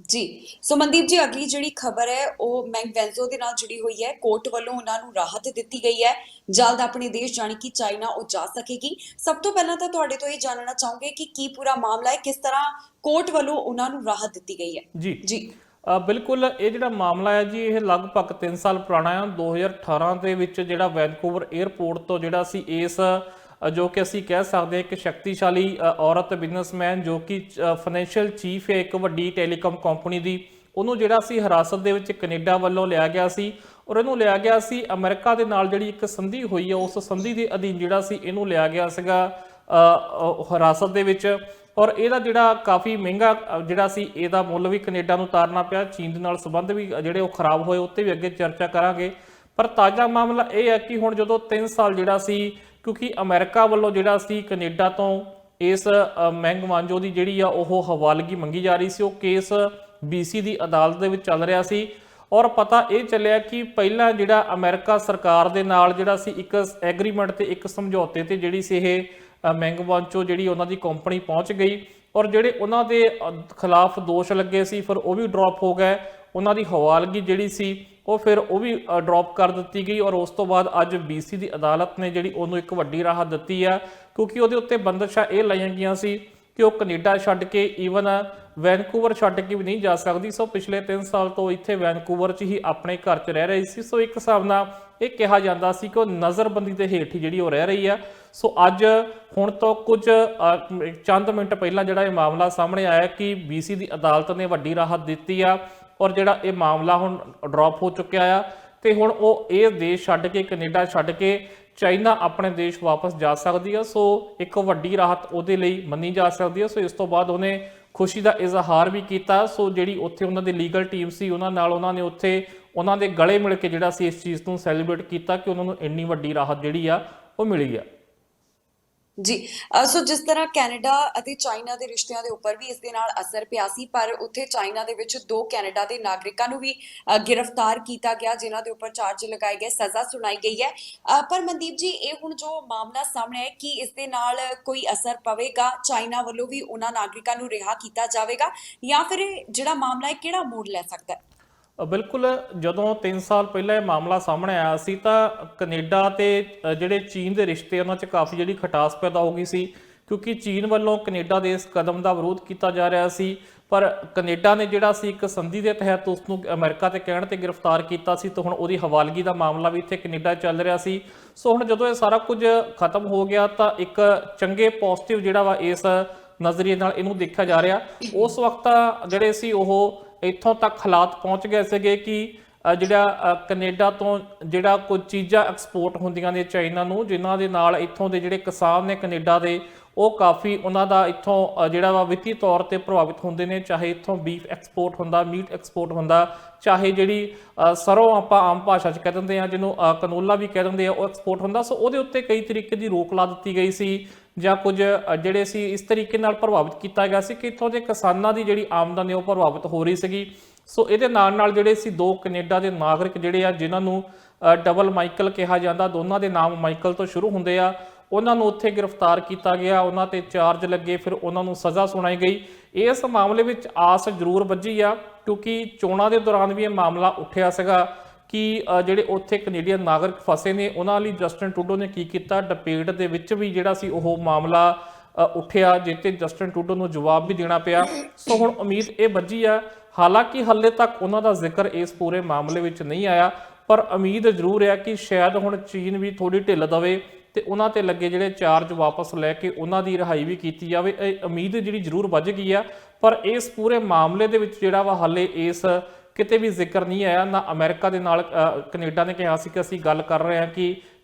ਜੀ ਸੋ ਮਨਦੀਪ ਜੀ, ਅਗਲੀ ਜਿਹੜੀ ਖਬਰ ਹੈ ਉਹ ਮੈਂਗ ਵੈਂਜ਼ੋ ਦੇ ਨਾਲ ਜੁੜੀ ਹੋਈ ਹੈ। ਕੋਰਟ ਵੱਲੋਂ ਉਹਨਾਂ ਨੂੰ ਰਾਹਤ ਦਿੱਤੀ ਗਈ ਹੈ, ਜਲਦ ਆਪਣੇ ਦੇਸ਼ ਜਾਣੀ ਕਿ ਚਾਈਨਾ ਉਹ ਜਾ ਸਕੇਗੀ। ਸਭ ਤੋਂ ਪਹਿਲਾਂ ਤਾਂ ਤੁਹਾਡੇ ਤੋਂ ਇਹ ਜਾਣਨਾ ਚਾਹੂੰਗੇ ਕਿ ਕੀ ਪੂਰਾ ਮਾਮਲਾ ਹੈ, ਕਿਸ ਤਰ੍ਹਾਂ ਕੋਰਟ ਵੱਲੋਂ ਉਹਨਾਂ ਨੂੰ ਰਾਹਤ ਦਿੱਤੀ ਗਈ ਹੈ? ਜੀ ਬਿਲਕੁਲ, ਇਹ ਜਿਹੜਾ ਮਾਮਲਾ ਹੈ ਜੀ ਇਹ ਲਗਭਗ 3 ਸਾਲ ਪੁਰਾਣਾ ਹੈ। 2018 ਦੇ ਵਿੱਚ ਜਿਹੜਾ ਵੈਨਕੂਵਰ 에ਅਰਪੋਰਟ ਤੋਂ ਜਿਹੜਾ ਸੀ ਇਸ ਜੋ ਕਿ ਅਸੀਂ ਕਹਿ ਸਕਦੇ ਹਾਂ ਇੱਕ ਸ਼ਕਤੀਸ਼ਾਲੀ ਔਰਤ ਬਿਜ਼ਨਸਮੈਨ ਜੋ ਕਿ ਫਾਈਨੈਂਸ਼ੀਅਲ ਚੀਫ ਹੈ ਇੱਕ ਵੱਡੀ ਟੈਲੀਕਾਮ ਕੰਪਨੀ ਦੀ, ਉਹਨੂੰ ਜਿਹੜਾ ਸੀ ਹਿਰਾਸਤ ਦੇ ਵਿੱਚ ਕੈਨੇਡਾ ਵੱਲੋਂ ਲਿਆ ਗਿਆ ਸੀ, ਔਰ ਇਹਨੂੰ ਲਿਆ ਗਿਆ ਸੀ ਅਮਰੀਕਾ ਦੇ ਨਾਲ ਜਿਹੜੀ ਇੱਕ ਸੰਧੀ ਹੋਈ ਹੈ ਉਸ ਸੰਧੀ ਦੇ ਅਧੀਨ ਜਿਹੜਾ ਸੀ ਇਹਨੂੰ ਲਿਆ ਗਿਆ ਸੀਗਾ ਹਿਰਾਸਤ ਦੇ ਵਿੱਚ। ਔਰ ਇਹਦਾ ਜਿਹੜਾ ਕਾਫੀ ਮਹਿੰਗਾ ਜਿਹੜਾ ਸੀ ਇਹਦਾ ਮੁੱਲ ਵੀ ਕੈਨੇਡਾ ਨੂੰ ਉਤਾਰਨਾ ਪਿਆ। ਚੀਨ ਦੇ ਨਾਲ ਸੰਬੰਧ ਵੀ ਜਿਹੜੇ ਉਹ ਖਰਾਬ ਹੋਏ, ਉੱਤੇ ਵੀ ਅੱਗੇ ਚਰਚਾ ਕਰਾਂਗੇ। ਪਰ ਤਾਜ਼ਾ ਮਾਮਲਾ ਇਹ ਹੈ ਕਿ ਹੁਣ ਜਦੋਂ 3 ਸਾਲ ਜਿਹੜਾ ਸੀ, ਕਿਉਂਕਿ ਅਮਰੀਕਾ ਵੱਲੋਂ ਜਿਹੜਾ ਸੀ ਕੈਨੇਡਾ ਤੋਂ ਇਸ ਮੈਂਗ ਵਾਂਜੋ ਦੀ ਜਿਹੜੀ ਆ ਉਹ ਹਵਾਲਗੀ ਮੰਗੀ ਜਾ ਰਹੀ ਸੀ, ਉਹ ਕੇਸ BC ਦੀ ਅਦਾਲਤ ਦੇ ਵਿੱਚ ਚੱਲ ਰਿਹਾ ਸੀ। ਔਰ ਪਤਾ ਇਹ ਚੱਲਿਆ ਕਿ ਪਹਿਲਾਂ ਜਿਹੜਾ ਅਮਰੀਕਾ ਸਰਕਾਰ ਦੇ ਨਾਲ ਜਿਹੜਾ ਸੀ ਇੱਕ ਐਗਰੀਮੈਂਟ ਤੇ ਇੱਕ ਸਮਝੌਤੇ ਤੇ ਜਿਹੜੀ ਸੀ ਇਹ ਮੈਂਗ ਵਾਂਜੋ ਜਿਹੜੀ ਉਹਨਾਂ ਦੀ ਕੰਪਨੀ ਪਹੁੰਚ ਗਈ, ਔਰ ਜਿਹੜੇ ਉਹਨਾਂ ਦੇ ਖਿਲਾਫ ਦੋਸ਼ ਲੱਗੇ ਸੀ ਫਿਰ ਉਹ ਵੀ ਡ੍ਰੌਪ ਹੋ ਗਏ। ਉਹਨਾਂ ਦੀ ਹਵਾਲਗੀ ਜਿਹੜੀ ਸੀ ਉਹ ਫਿਰ ਉਹ ਵੀ ਡ੍ਰੌਪ ਕਰ ਦਿੱਤੀ ਗਈ, ਔਰ ਉਸ ਤੋਂ ਬਾਅਦ ਅੱਜ BC ਦੀ ਅਦਾਲਤ ਨੇ ਜਿਹੜੀ ਉਹਨੂੰ ਇੱਕ ਵੱਡੀ ਰਾਹਤ ਦਿੱਤੀ ਆ, ਕਿਉਂਕਿ ਉਹਦੇ ਉੱਤੇ ਬੰਦਸ਼ਾਂ ਇਹ ਲਾਈਆਂ ਗਈਆਂ ਸੀ ਕਿ ਉਹ ਕੈਨੇਡਾ ਛੱਡ ਕੇ ਈਵਨ ਵੈਨਕੂਵਰ ਛੱਡ ਕੇ ਵੀ ਨਹੀਂ ਜਾ ਸਕਦੀ। ਸੋ ਪਿਛਲੇ 3 ਸਾਲ ਤੋਂ ਇੱਥੇ ਵੈਨਕੂਵਰ 'ਚ ਹੀ ਆਪਣੇ ਘਰ 'ਚ ਰਹਿ ਰਹੀ ਸੀ। ਸੋ ਇੱਕ ਹਿਸਾਬ ਨਾਲ ਇਹ ਕਿਹਾ ਜਾਂਦਾ ਸੀ ਕਿ ਉਹ ਨਜ਼ਰਬੰਦੀ ਦੇ ਹੇਠ ਹੀ ਜਿਹੜੀ ਉਹ ਰਹਿ ਰਹੀ ਆ। ਸੋ ਅੱਜ ਹੁਣ ਤੋਂ ਕੁਝ ਚੰਦ ਮਿੰਟ ਪਹਿਲਾਂ ਜਿਹੜਾ ਇਹ ਮਾਮਲਾ ਸਾਹਮਣੇ ਆਇਆ ਕਿ BC ਦੀ ਅਦਾਲਤ ਨੇ ਵੱਡੀ ਰਾਹਤ ਦਿੱਤੀ ਆ ਔਰ ਜਿਹੜਾ ਇਹ ਮਾਮਲਾ ਹੁਣ ਡ੍ਰੌਪ ਹੋ ਚੁੱਕਿਆ ਆ ਤੇ ਹੁਣ ਉਹ ਇਹ ਦੇਸ਼ ਛੱਡ ਕੇ, ਕੈਨੇਡਾ ਛੱਡ ਕੇ ਚਾਈਨਾ ਆਪਣੇ ਦੇਸ਼ ਵਾਪਸ ਜਾ ਸਕਦੀ ਆ। ਸੋ ਇੱਕ ਵੱਡੀ ਰਾਹਤ ਉਹਦੇ ਲਈ ਮੰਨੀ ਜਾ ਸਕਦੀ ਆ। ਸੋ ਇਸ ਤੋਂ ਬਾਅਦ ਉਹਨੇ ਖੁਸ਼ੀ ਦਾ ਇਜ਼ਹਾਰ ਵੀ ਕੀਤਾ। ਸੋ ਜਿਹੜੀ ਉੱਥੇ ਉਹਨਾਂ ਦੀ ਲੀਗਲ ਟੀਮ ਸੀ ਉਹਨਾਂ ਨਾਲ ਉਹਨਾਂ ਨੇ ਉੱਥੇ ਉਹਨਾਂ ਦੇ ਗਲੇ ਮਿਲ ਕੇ ਜਿਹੜਾ ਸੀ ਇਸ ਚੀਜ਼ ਨੂੰ ਸੈਲੀਬ੍ਰੇਟ ਕੀਤਾ ਕਿ ਉਹਨਾਂ ਨੂੰ ਇੰਨੀ ਵੱਡੀ ਰਾਹਤ ਜਿਹੜੀ ਆ ਉਹ ਮਿਲੀ ਆ। ਜੀ ਸੋ ਜਿਸ ਤਰ੍ਹਾਂ ਕੈਨੇਡਾ ਅਤੇ ਚਾਈਨਾ ਦੇ ਰਿਸ਼ਤਿਆਂ ਦੇ ਉੱਪਰ ਵੀ ਇਸ ਦੇ ਨਾਲ ਅਸਰ ਪਿਆ ਸੀ, ਪਰ ਉੱਥੇ ਚਾਈਨਾ ਦੇ ਵਿੱਚ 2 ਕੈਨੇਡਾ ਦੇ ਨਾਗਰਿਕਾਂ ਨੂੰ ਵੀ ਗ੍ਰਿਫਤਾਰ ਕੀਤਾ ਗਿਆ ਜਿਨ੍ਹਾਂ ਦੇ ਉੱਪਰ ਚਾਰਜ ਲਗਾਏ ਗਏ, ਸਜ਼ਾ ਸੁਣਾਈ ਗਈ ਹੈ। ਪਰ ਮਨਦੀਪ ਜੀ, ਇਹ ਹੁਣ ਜੋ ਮਾਮਲਾ ਸਾਹਮਣੇ ਹੈ ਕਿ ਇਸ ਦੇ ਨਾਲ ਕੋਈ ਅਸਰ ਪਵੇਗਾ? ਚਾਈਨਾ ਵੱਲੋਂ ਵੀ ਉਹਨਾਂ ਨਾਗਰਿਕਾਂ ਨੂੰ ਰਿਹਾ ਕੀਤਾ ਜਾਵੇਗਾ ਜਾਂ ਫਿਰ ਇਹ ਜਿਹੜਾ ਮਾਮਲਾ ਹੈ ਕਿਹੜਾ ਮੋੜ ਲੈ ਸਕਦਾ ਹੈ? ਬਿਲਕੁਲ, ਜਦੋਂ 3 ਸਾਲ ਪਹਿਲਾਂ ਇਹ ਮਾਮਲਾ ਸਾਹਮਣੇ ਆਇਆ ਸੀ ਤਾਂ ਕੈਨੇਡਾ ਤੇ ਜਿਹੜੇ ਚੀਨ ਦੇ ਰਿਸ਼ਤੇ ਉਹਨਾਂ 'ਚ ਕਾਫੀ ਜਿਹੜੀ ਖਟਾਸ ਪੈਦਾ ਹੋ ਗਈ ਸੀ, ਕਿਉਂਕਿ ਚੀਨ ਵੱਲੋਂ ਕੈਨੇਡਾ ਦੇ ਇਸ ਕਦਮ ਦਾ ਵਿਰੋਧ ਕੀਤਾ ਜਾ ਰਿਹਾ ਸੀ। ਪਰ ਕੈਨੇਡਾ ਨੇ ਜਿਹੜਾ ਸੀ ਇੱਕ ਸੰਧੀ ਦੇ ਤਹਿਤ ਉਸ ਨੂੰ ਅਮਰੀਕਾ ਤੇ ਕਹਿਣ ਤੇ ਗ੍ਰਿਫਤਾਰ ਕੀਤਾ ਸੀ, ਤਾਂ ਹੁਣ ਉਹਦੀ ਹਵਾਲਗੀ ਦਾ ਮਾਮਲਾ ਵੀ ਇੱਥੇ ਕੈਨੇਡਾ ਚੱਲ ਰਿਹਾ ਸੀ। ਸੋ ਹੁਣ ਜਦੋਂ ਇਹ ਸਾਰਾ ਕੁਝ ਖਤਮ ਹੋ ਗਿਆ ਤਾਂ ਇੱਕ ਚੰਗੇ ਪੋਜ਼ਿਟਿਵ ਜਿਹੜਾ ਵਾ ਇਸ ਨਜ਼ਰੀਏ ਨਾਲ ਇਹਨੂੰ ਦੇਖਿਆ ਜਾ ਰਿਹਾ। ਉਸ ਵਕਤ ਜਿਹੜੇ ਸੀ ਉਹ ਇੱਥੋਂ ਤੱਕ ਹਾਲਾਤ ਪਹੁੰਚ ਗਏ ਸੀਗੇ ਕਿ ਜਿਹੜਾ ਕੈਨੇਡਾ ਤੋਂ ਜਿਹੜਾ ਕੁਝ ਚੀਜ਼ਾਂ ਐਕਸਪੋਰਟ ਹੁੰਦੀਆਂ ਨੇ ਚਾਈਨਾ ਨੂੰ, ਜਿਨ੍ਹਾਂ ਦੇ ਨਾਲ ਇੱਥੋਂ ਦੇ ਜਿਹੜੇ ਕਿਸਾਨ ਨੇ ਕੈਨੇਡਾ ਦੇ ਉਹ ਕਾਫੀ ਉਹਨਾਂ ਦਾ ਇੱਥੋਂ ਜਿਹੜਾ ਵਾ ਵਿੱਤੀ ਤੌਰ ਤੇ ਪ੍ਰਭਾਵਿਤ ਹੁੰਦੇ ਨੇ। ਚਾਹੇ ਇੱਥੋਂ ਬੀਫ ਐਕਸਪੋਰਟ ਹੁੰਦਾ, ਮੀਟ ਐਕਸਪੋਰਟ ਹੁੰਦਾ, ਚਾਹੇ ਜਿਹੜੀ ਸਰੋਂ ਆਪਾਂ ਆਮ ਭਾਸ਼ਾ 'ਚ ਕਹਿ ਦਿੰਦੇ ਆ, ਜਿਹਨੂੰ ਕਨੋਲਾ ਵੀ ਕਹਿ ਦਿੰਦੇ ਆ, ਉਹ ਐਕਸਪੋਰਟ ਹੁੰਦਾ। ਸੋ ਉਹਦੇ ਉੱਤੇ ਕਈ ਤਰੀਕੇ ਦੀ ਰੋਕ ਲਾ ਦਿੱਤੀ ਗਈ ਸੀ ਜਾਂ ਕੁਝ ਜਿਹੜੇ ਸੀ ਇਸ ਤਰੀਕੇ ਨਾਲ ਪ੍ਰਭਾਵਿਤ ਕੀਤਾ ਗਿਆ ਸੀ ਕਿ ਇੱਥੋਂ ਦੇ ਕਿਸਾਨਾਂ ਦੀ ਜਿਹੜੀ ਆਮਦਨ ਹੈ ਉਹ ਪ੍ਰਭਾਵਿਤ ਹੋ ਰਹੀ ਸੀਗੀ। ਸੋ ਇਹਦੇ ਨਾਲ ਜਿਹੜੇ ਸੀ 2 ਕੈਨੇਡਾ ਦੇ ਨਾਗਰਿਕ ਜਿਹੜੇ ਆ ਜਿਨ੍ਹਾਂ ਨੂੰ ਡਬਲ ਮਾਈਕਲ ਕਿਹਾ ਜਾਂਦਾ, ਦੋਨਾਂ ਦੇ ਨਾਮ ਮਾਈਕਲ ਤੋਂ ਸ਼ੁਰੂ ਹੁੰਦੇ ਆ, ਉਹਨਾਂ ਨੂੰ ਉੱਥੇ ਗ੍ਰਿਫਤਾਰ ਕੀਤਾ ਗਿਆ, ਉਹਨਾਂ ਤੇ ਚਾਰਜ ਲੱਗੇ, ਫਿਰ ਉਹਨਾਂ ਨੂੰ ਸਜ਼ਾ ਸੁਣਾਈ ਗਈ। ਇਸ ਮਾਮਲੇ ਵਿੱਚ ਆਸ ਜ਼ਰੂਰ ਵੱਜੀ ਆ ਕਿਉਂਕਿ ਚੋਣਾਂ ਦੇ ਦੌਰਾਨ ਵੀ ਇਹ ਮਾਮਲਾ ਉੱਠਿਆ ਸੀਗਾ ਕਿ ਜਿਹੜੇ ਉੱਥੇ ਕੈਨੇਡੀਅਨ ਨਾਗਰਿਕ ਫਸੇ ਨੇ ਉਹਨਾਂ ਲਈ ਜਸਟਿਨ ਟਰੂਡੋ ਨੇ ਕੀ ਕੀਤਾ। ਡਿਬੇਟ ਦੇ ਵਿੱਚ ਵੀ ਜਿਹੜਾ ਸੀ ਉਹ ਮਾਮਲਾ ਉੱਠਿਆ ਜਿੱਤੇ ਜਸਟਿਨ ਟਰੂਡੋ ਨੂੰ ਜਵਾਬ ਵੀ ਦੇਣਾ ਪਿਆ। ਸੋ ਹੁਣ ਉਮੀਦ ਇਹ ਵੱਜੀ ਆ, ਹਾਲਾਂਕਿ ਹਾਲੇ ਤੱਕ ਉਹਨਾਂ ਦਾ ਜ਼ਿਕਰ ਇਸ ਪੂਰੇ ਮਾਮਲੇ ਵਿੱਚ ਨਹੀਂ ਆਇਆ, ਪਰ ਉਮੀਦ ਜ਼ਰੂਰ ਹੈ ਕਿ ਸ਼ਾਇਦ ਹੁਣ ਚੀਨ ਵੀ ਥੋੜੀ ਢਿੱਲ ਦਵੇ ਤੇ ਉਹਨਾਂ ਤੇ ਲੱਗੇ ਜਿਹੜੇ ਚਾਰਜ ਵਾਪਸ ਲੈ ਕੇ ਉਹਨਾਂ ਦੀ ਰਿਹਾਈ ਵੀ ਕੀਤੀ ਜਾਵੇ। ਇਹ ਉਮੀਦ ਜਿਹੜੀ ਜ਼ਰੂਰ ਵੱਜ ਗਈ ਆ, ਪਰ ਇਸ ਪੂਰੇ ਮਾਮਲੇ ਦੇ ਵਿੱਚ ਜਿਹੜਾ ਵਾ ਹਾਲੇ ਇਸ ਕਿਤੇ ਵੀ ਜ਼ਿਕਰ ਨਹੀਂ ਆਇਆ। ਨਾ ਅਮਰੀਕਾ ਦੇ ਨਾਲ ਕੈਨੇਡਾ ਨੇ ਕਿਹਾ ਸੀ ਕਿ ਅਸੀਂ ਗੱਲ ਕਰ ਰਹੇ ਹਾਂ ਕਿ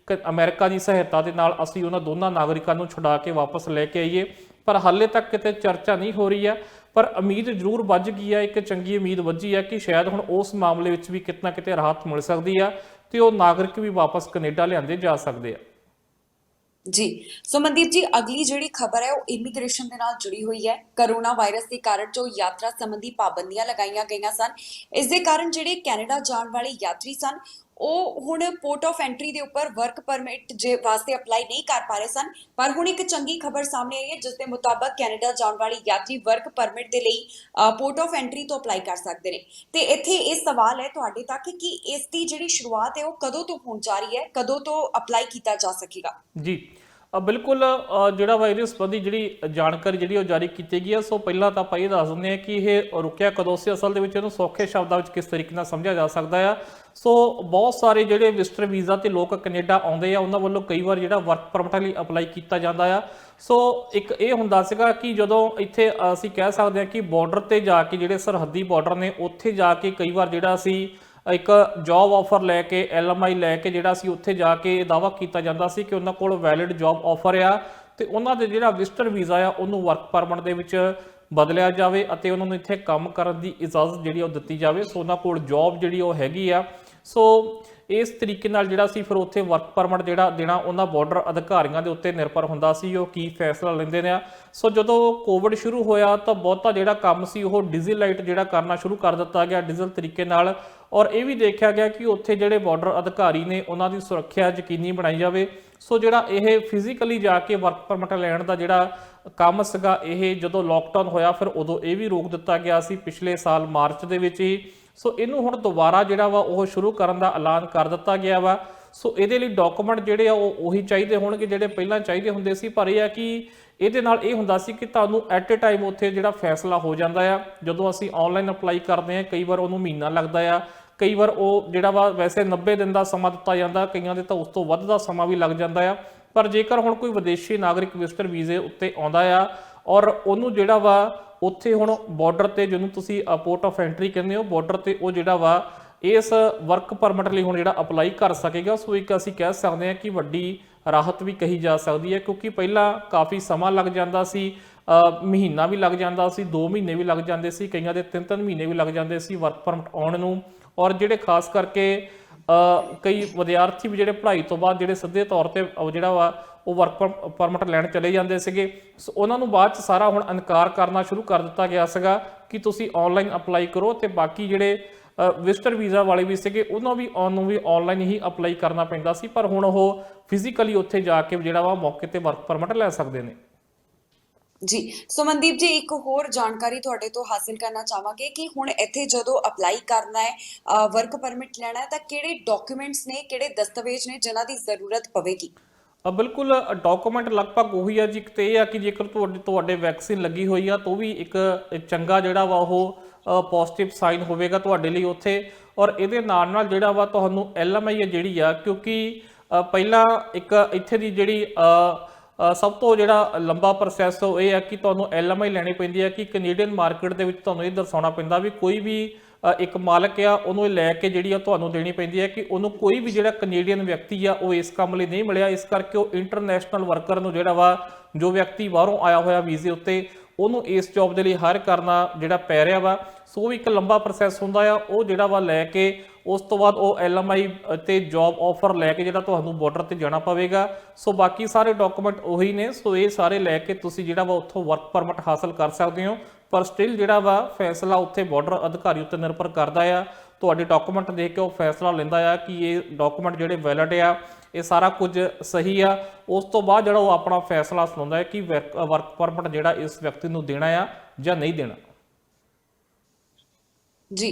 ਅਮਰੀਕਾ ਦੀ ਸਹਾਇਤਾ ਦੇ ਨਾਲ ਅਸੀਂ ਉਹਨਾਂ ਦੋਨਾਂ ਨਾਗਰਿਕਾਂ ਨੂੰ ਛੁਡਾ ਕੇ ਵਾਪਸ ਲੈ ਕੇ ਆਈਏ, ਪਰ ਹਾਲੇ ਤੱਕ ਕਿਤੇ ਚਰਚਾ ਨਹੀਂ ਹੋ ਰਹੀ ਹੈ। ਪਰ ਉਮੀਦ ਜ਼ਰੂਰ ਵੱਜ ਗਈ ਹੈ, ਇੱਕ ਚੰਗੀ ਉਮੀਦ ਵੱਜੀ ਹੈ ਕਿ ਸ਼ਾਇਦ ਹੁਣ ਉਸ ਮਾਮਲੇ ਵਿੱਚ ਵੀ ਕਿਤੇ ਨਾ ਕਿਤੇ ਰਾਹਤ ਮਿਲ ਸਕਦੀ ਆ ਤੇ ਉਹ ਨਾਗਰਿਕ ਵੀ ਵਾਪਸ ਕੈਨੇਡਾ ਲਿਆਂਦੇ ਜਾ ਸਕਦੇ ਆ। ਜੀ ਸੋ ਮਨਦੀਪ ਜੀ, ਅਗਲੀ ਜਿਹੜੀ ਖਬਰ ਹੈ ਉਹ ਇਮੀਗ੍ਰੇਸ਼ਨ ਦੇ ਨਾਲ ਜੁੜੀ ਹੋਈ ਹੈ। ਕਰੋਨਾ ਵਾਇਰਸ ਦੇ ਕਾਰਨ ਜੋ ਯਾਤਰਾ ਸੰਬੰਧੀ ਪਾਬੰਦੀਆਂ ਲਗਾਈਆਂ ਗਈਆਂ ਸਨ, ਇਸ ਦੇ ਕਾਰਨ ਜਿਹੜੇ ਕੈਨੇਡਾ ਜਾਣ ਵਾਲੇ ਯਾਤਰੀ ਸਨ ਉਹ ਹੁਣ ਪੋਰਟ ਆਫ ਐਂਟਰੀ ਦੇ ਉੱਪਰ ਵਰਕ ਪਰਮਿਟ ਜੇ ਵਾਸਤੇ ਅਪਲਾਈ ਨਹੀਂ ਕਰ ਪਾ ਰਹੇ ਸਨ। ਪਰ ਹੁਣ ਇੱਕ ਚੰਗੀ ਖਬਰ ਸਾਹਮਣੇ ਆਈ ਹੈ ਜਿਸ ਦੇ ਮੁਤਾਬਕ ਕੈਨੇਡਾ ਜਾਣ ਵਾਲੇ ਯਾਤਰੀ ਵਰਕ ਪਰਮਿਟ ਦੇ ਲਈ ਪੋਰਟ ਆਫ ਐਂਟਰੀ ਤੋਂ ਅਪਲਾਈ ਕਰ ਸਕਦੇ ਨੇ। ਤੇ ਇੱਥੇ ਇਹ ਸਵਾਲ ਹੈ ਤੁਹਾਡੇ ਤੱਕ ਕਿ ਇਸ ਦੀ ਜਿਹੜੀ ਸ਼ੁਰੂਆਤ ਹੈ ਉਹ ਕਦੋਂ ਤੋਂ ਹੋਣ ਜਾ ਰਹੀ ਹੈ, ਕਦੋਂ ਤੋਂ ਅਪਲਾਈ ਕੀਤਾ ਜਾ ਸਕੇਗਾ? ਜੀ ਬਿਲਕੁਲ, ਜਿਹੜਾ ਵਾ ਇਹਦੇ ਸੰਬੰਧੀ ਜਿਹੜੀ ਜਾਣਕਾਰੀ ਜਿਹੜੀ ਉਹ ਜਾਰੀ ਕੀਤੀ ਗਈ ਹੈ। ਸੋ ਪਹਿਲਾਂ ਤਾਂ ਆਪਾਂ ਇਹ ਦੱਸ ਦਿੰਦੇ ਹਾਂ ਕਿ ਇਹ ਰੁਕਿਆ ਕਦੋਂ ਸੀ। ਅਸਲ ਦੇ ਵਿੱਚ ਇਹਨੂੰ ਸੌਖੇ ਸ਼ਬਦਾਂ ਵਿੱਚ ਕਿਸ ਤਰੀਕੇ ਨਾਲ ਸਮਝਿਆ ਜਾ ਸਕਦਾ ਆ। ਸੋ ਬਹੁਤ ਸਾਰੇ ਜਿਹੜੇ ਵਿਜ਼ਟਰ ਵੀਜ਼ਾ ਤੇ ਲੋਕ ਕੈਨੇਡਾ ਆਉਂਦੇ ਆ ਉਹਨਾਂ ਵੱਲੋਂ ਕਈ ਵਾਰ ਜਿਹੜਾ ਵਰਕ ਪਰਮਿਟ ਲਈ ਅਪਲਾਈ ਕੀਤਾ ਜਾਂਦਾ ਆ। ਸੋ ਇੱਕ ਇਹ ਹੁੰਦਾ ਸੀਗਾ ਕਿ ਜਦੋਂ ਇੱਥੇ ਅਸੀਂ ਕਹਿ ਸਕਦੇ ਹਾਂ ਕਿ ਬਾਰਡਰ ਤੇ ਜਾ ਕੇ ਜਿਹੜੇ ਸਰਹੱਦੀ ਬਾਰਡਰ ਨੇ ਉੱਥੇ ਜਾ ਕੇ ਕਈ ਵਾਰ ਜਿਹੜਾ ਸੀ ਇੱਕ ਜੌਬ ਆਫਰ ਲੈ ਕੇ LMI ਲੈ ਕੇ ਜਿਹੜਾ ਸੀ ਉੱਥੇ ਜਾ ਕੇ ਦਾਅਵਾ ਕੀਤਾ ਜਾਂਦਾ ਸੀ ਕਿ ਉਹਨਾਂ ਕੋਲ ਵੈਲਿਡ ਜੌਬ ਆਫਰ ਆ ਤੇ ਉਹਨਾਂ ਦੇ ਜਿਹੜਾ ਵਿਜ਼ਟਰ ਵੀਜ਼ਾ ਆ ਉਹਨੂੰ ਵਰਕ ਪਰਮਿਟ ਦੇ ਵਿੱਚ ਬਦਲਿਆ ਜਾਵੇ ਅਤੇ ਉਹਨਾਂ ਨੂੰ ਇੱਥੇ ਕੰਮ ਕਰਨ ਦੀ ਇਜਾਜ਼ਤ ਜਿਹੜੀ ਉਹ ਦਿੱਤੀ ਜਾਵੇ। ਸੋ ਉਹਨਾਂ ਕੋਲ ਜੌਬ ਜਿਹੜੀ ਉਹ ਹੈਗੀ ਆ। ਸੋ ਇਸ ਤਰੀਕੇ ਨਾਲ ਜਿਹੜਾ ਸੀ ਫਿਰ ਉੱਥੇ ਵਰਕ ਪਰਮਿਟ ਜਿਹੜਾ ਦੇਣਾ ਉਹਨਾਂ ਬਾਰਡਰ ਅਧਿਕਾਰੀਆਂ ਦੇ ਉੱਤੇ ਨਿਰਭਰ ਹੁੰਦਾ ਸੀ ਉਹ ਕੀ ਫੈਸਲਾ ਲੈਂਦੇ ਨੇ। ਸੋ ਜਦੋਂ ਕੋਵਿਡ ਸ਼ੁਰੂ ਹੋਇਆ ਤਾਂ ਬਹੁਤਾ ਜਿਹੜਾ ਕੰਮ ਸੀ ਉਹ ਡਿਜੀਟਲਾਈਟ ਜਿਹੜਾ ਕਰਨਾ ਸ਼ੁਰੂ ਕਰ ਦਿੱਤਾ ਗਿਆ ਡਿਜੀਟਲ ਤਰੀਕੇ ਨਾਲ, ਔਰ ਇਹ ਵੀ ਦੇਖਿਆ ਗਿਆ ਕਿ ਉੱਥੇ ਜਿਹੜੇ ਬਾਰਡਰ ਅਧਿਕਾਰੀ ਨੇ ਉਹਨਾਂ ਦੀ ਸੁਰੱਖਿਆ ਯਕੀਨੀ ਬਣਾਈ ਜਾਵੇ। ਸੋ ਜਿਹੜਾ ਇਹ ਫਿਜ਼ੀਕਲੀ ਜਾ ਕੇ ਵਰਕ ਪਰਮਿਟ ਲੈਣ ਦਾ ਜਿਹੜਾ ਕੰਮ ਸੀਗਾ ਇਹ ਜਦੋਂ ਲੋਕਡਾਊਨ ਹੋਇਆ ਫਿਰ ਉਦੋਂ ਇਹ ਵੀ ਰੋਕ ਦਿੱਤਾ ਗਿਆ ਸੀ ਪਿਛਲੇ ਸਾਲ ਮਾਰਚ ਦੇ ਵਿੱਚ ਹੀ। ਸੋ ਇਹਨੂੰ ਹੁਣ ਦੁਬਾਰਾ ਜਿਹੜਾ ਵਾ ਉਹ ਸ਼ੁਰੂ ਕਰਨ ਦਾ ਐਲਾਨ ਕਰ ਦਿੱਤਾ ਗਿਆ ਵਾ। ਸੋ ਇਹਦੇ ਲਈ ਡਾਕੂਮੈਂਟ ਜਿਹੜੇ ਆ ਉਹ ਉਹੀ ਚਾਹੀਦੇ ਹੋਣਗੇ ਜਿਹੜੇ ਪਹਿਲਾਂ ਚਾਹੀਦੇ ਹੁੰਦੇ ਸੀ, ਪਰ ਇਹ ਆ ਕਿ ਇਹਦੇ ਨਾਲ ਇਹ ਹੁੰਦਾ ਸੀ ਕਿ ਤੁਹਾਨੂੰ ਐਟ ਏ ਟਾਈਮ ਉੱਥੇ ਜਿਹੜਾ ਫੈਸਲਾ ਹੋ ਜਾਂਦਾ ਆ। ਜਦੋਂ ਅਸੀਂ ਆਨਲਾਈਨ ਅਪਲਾਈ ਕਰਦੇ ਹਾਂ ਕਈ ਵਾਰ ਉਹਨੂੰ ਮਹੀਨਾ ਲੱਗਦਾ ਆ, ਕਈ ਵਾਰ ਉਹ ਜਿਹੜਾ ਵਾ ਵੈਸੇ 90 ਦਿਨ ਦਾ ਸਮਾਂ ਦਿੱਤਾ ਜਾਂਦਾ, ਕਈਆਂ ਦੇ ਤਾਂ ਉਸ ਤੋਂ ਵੱਧ ਦਾ ਸਮਾਂ ਵੀ ਲੱਗ ਜਾਂਦਾ ਆ। ਪਰ ਜੇਕਰ ਹੁਣ ਕੋਈ ਵਿਦੇਸ਼ੀ ਨਾਗਰਿਕ ਵਿਜ਼ਟਰ ਵੀਜ਼ੇ ਉੱਤੇ ਆਉਂਦਾ ਆ ਔਰ ਉਹਨੂੰ ਜਿਹੜਾ ਵਾ ਉੱਥੇ ਹੁਣ ਬਾਰਡਰ ਤੇ ਜਿਹਨੂੰ ਤੁਸੀਂ ਪੋਰਟ ਆਫ ਐਂਟਰੀ ਕਹਿੰਦੇ ਹੋ, ਬਾਰਡਰ ਤੇ ਉਹ ਜਿਹੜਾ ਵਾ ਇਸ ਵਰਕ ਪਰਮਿਟ ਲਈ ਹੁਣ ਜਿਹੜਾ ਅਪਲਾਈ ਕਰ ਸਕੇਗਾ। ਸੋ ਇੱਕ ਅਸੀਂ ਕਹਿ ਸਕਦੇ ਹਾਂ ਕਿ ਵੱਡੀ ਰਾਹਤ ਵੀ ਕਹੀ ਜਾ ਸਕਦੀ ਹੈ, ਕਿਉਂਕਿ ਪਹਿਲਾਂ ਕਾਫੀ ਸਮਾਂ ਲੱਗ ਜਾਂਦਾ ਸੀ, ਮਹੀਨਾ ਵੀ ਲੱਗ ਜਾਂਦਾ ਸੀ, 2 ਮਹੀਨੇ ਵੀ ਲੱਗ ਜਾਂਦੇ ਸੀ, ਕਈਆਂ ਦੇ 3-3 ਮਹੀਨੇ ਵੀ ਲੱਗ ਜਾਂਦੇ ਸੀ ਵਰਕ ਪਰਮਿਟ ਆਉਣ ਨੂੰ। ਔਰ ਜਿਹੜੇ ਖਾਸ ਕਰਕੇ ਕਈ ਵਿਦਿਆਰਥੀ ਵੀ ਜਿਹੜੇ ਪੜ੍ਹਾਈ ਤੋਂ ਬਾਅਦ ਜਿਹੜੇ ਸਿੱਧੇ ਤੌਰ ਤੇ ਜਿਹੜਾ ਵਾ ਉਹ ਵਰਕ ਪਰਮਿਟ ਲੈਣ ਚਲੇ ਜਾਂਦੇ ਸੀਗੇ, ਸੋ ਉਹਨਾਂ ਨੂੰ ਬਾਅਦ ਚ ਸਾਰਾ ਹੁਣ ਇਨਕਾਰ ਕਰਨਾ ਸ਼ੁਰੂ ਕਰ ਦਿੱਤਾ ਗਿਆ ਸੀਗਾ ਕਿ ਤੁਸੀਂ ਆਨਲਾਈਨ ਅਪਲਾਈ ਕਰੋ। ਤੇ ਬਾਕੀ ਜਿਹੜੇ ਵਿਜ਼ਟਰ ਵੀਜ਼ਾ ਵਾਲੇ ਵੀ ਸੀਗੇ ਉਹਨਾਂ ਵੀ ਆਨਲਾਈਨ ਹੀ ਅਪਲਾਈ ਕਰਨਾ ਪੈਂਦਾ ਸੀ, ਪਰ ਹੁਣ ਉਹ ਫਿਜ਼ੀਕਲੀ ਉੱਥੇ ਜਾ ਕੇ ਜਿਹੜਾ ਵਾ ਮੌਕੇ ਤੇ ਵਰਕ ਪਰਮਿਟ ਲੈ ਸਕਦੇ ਨੇ। ਜੀ ਸੁਮਨਦੀਪ ਜੀ, ਇੱਕ ਹੋਰ ਜਾਣਕਾਰੀ ਤੁਹਾਡੇ ਤੋਂ ਹਾਸਿਲ ਕਰਨਾ ਚਾਹਾਂਗੇ ਕਿ ਹੁਣ ਇੱਥੇ ਜਦੋਂ ਅਪਲਾਈ ਕਰਨਾ ਹੈ, ਵਰਕ ਪਰਮਿਟ ਲੈਣਾ ਹੈ, ਤਾਂ ਕਿਹੜੇ ਡਾਕੂਮੈਂਟਸ ਨੇ, ਕਿਹੜੇ ਦਸਤਾਵੇਜ਼ ਨੇ ਜਿਨ੍ਹਾਂ ਦੀ ਜ਼ਰੂਰਤ ਪਵੇਗੀ? ਬਿਲਕੁਲ ਡਾਕੂਮੈਂਟ ਲਗਭਗ ਉਹੀ ਆ ਜੀ। ਇੱਕ ਤੇ ਇਹ ਆ ਕਿ ਜੇਕਰ ਤੁਹਾਡੇ ਵੈਕਸੀਨ ਲੱਗੀ ਹੋਈ ਆ ਤਾਂ ਵੀ ਇੱਕ ਚੰਗਾ ਜਿਹੜਾ ਵਾ ਉਹ ਪੋਜ਼ਿਟਿਵ ਸਾਈਨ ਹੋਵੇਗਾ ਤੁਹਾਡੇ ਲਈ ਉੱਥੇ। ਔਰ ਇਹਦੇ ਨਾਲ ਨਾਲ ਜਿਹੜਾ ਵਾ ਤੁਹਾਨੂੰ LMI ਹੈ ਜਿਹੜੀ ਆ, ਕਿਉਂਕਿ ਪਹਿਲਾਂ ਇੱਕ ਇੱਥੇ ਦੀ ਜਿਹੜੀ ਸਭ ਤੋਂ ਜਿਹੜਾ ਲੰਬਾ ਪ੍ਰੋਸੈਸ ਉਹ ਇਹ ਆ ਕਿ ਤੁਹਾਨੂੰ LMI ਲੈਣੀ ਪੈਂਦੀ ਹੈ ਕਿ ਕੈਨੇਡੀਅਨ ਮਾਰਕੀਟ ਦੇ ਵਿੱਚ ਤੁਹਾਨੂੰ ਇਹ ਦਰਸਾਉਣਾ ਪੈਂਦਾ ਵੀ ਕੋਈ ਵੀ ਇੱਕ ਮਾਲਕ ਆ ਉਹਨੂੰ ਲੈ ਕੇ ਜਿਹੜੀ ਆ ਤੁਹਾਨੂੰ ਦੇਣੀ ਪੈਂਦੀ ਹੈ ਕਿ ਉਹਨੂੰ ਕੋਈ ਵੀ ਜਿਹੜਾ ਕੈਨੇਡੀਅਨ ਵਿਅਕਤੀ ਆ ਉਹ ਇਸ ਕੰਮ ਲਈ ਨਹੀਂ ਮਿਲਿਆ, ਇਸ ਕਰਕੇ ਉਹ ਇੰਟਰਨੈਸ਼ਨਲ ਵਰਕਰ ਨੂੰ ਜਿਹੜਾ ਵਾ ਜੋ ਵਿਅਕਤੀ ਬਾਹਰੋਂ ਆਇਆ ਹੋਇਆ ਵੀਜ਼ੇ ਉੱਤੇ ਉਹਨੂੰ ਇਸ ਜੌਬ ਦੇ ਲਈ ਹਾਇਰ ਕਰਨਾ ਜਿਹੜਾ ਪੈ ਰਿਹਾ ਵਾ। ਸੋ ਇੱਕ ਲੰਬਾ ਪ੍ਰੋਸੈਸ ਹੁੰਦਾ ਆ, ਉਹ ਜਿਹੜਾ ਵਾ ਲੈ ਕੇ ਉਸ ਤੋਂ ਬਾਅਦ ਉਹ LMI ਤੇ ਜੌਬ ਆਫਰ ਲੈ ਕੇ ਜਿਹੜਾ ਤੁਹਾਨੂੰ ਬਾਰਡਰ ਤੇ ਜਾਣਾ ਪਵੇਗਾ। ਸੋ ਬਾਕੀ ਸਾਰੇ ਡਾਕੂਮੈਂਟ ਉਹੀ ਨੇ, ਸੋ ਇਹ ਸਾਰੇ ਲੈ ਕੇ ਤੁਸੀਂ ਜਿਹੜਾ ਵਾ ਉੱਥੋਂ ਵਰਕ ਪਰਮਿਟ ਹਾਸਲ ਕਰ ਸਕਦੇ ਹੋ। ਪਰ ਸਟਿਲ ਜਿਹੜਾ ਵਾ ਫੈਸਲਾ ਉੱਥੇ ਬਾਰਡਰ ਅਧਿਕਾਰੀ ਉੱਤੇ ਨਿਰਭਰ ਕਰਦਾ ਆ, ਤੁਹਾਡੇ ਡਾਕੂਮੈਂਟ ਦੇਖ ਕੇ ਉਹ ਫੈਸਲਾ ਲੈਂਦਾ ਆ ਕਿ ਇਹ ਡਾਕੂਮੈਂਟ ਜਿਹੜੇ ਵੈਲਿਡ ਆ, ਇਹ ਸਾਰਾ ਕੁਝ ਸਹੀ ਆ। ਉਸ ਤੋਂ ਬਾਅਦ ਜਿਹੜਾ ਉਹ ਆਪਣਾ ਫੈਸਲਾ ਸੁਣਾਉਂਦਾ ਹੈ ਕਿ ਵਰਕ ਪਰਮਿਟ ਜਿਹੜਾ ਇਸ ਵਿਅਕਤੀ ਨੂੰ ਦੇਣਾ ਆ ਜਾਂ ਨਹੀਂ ਦੇਣਾ। ਜੀ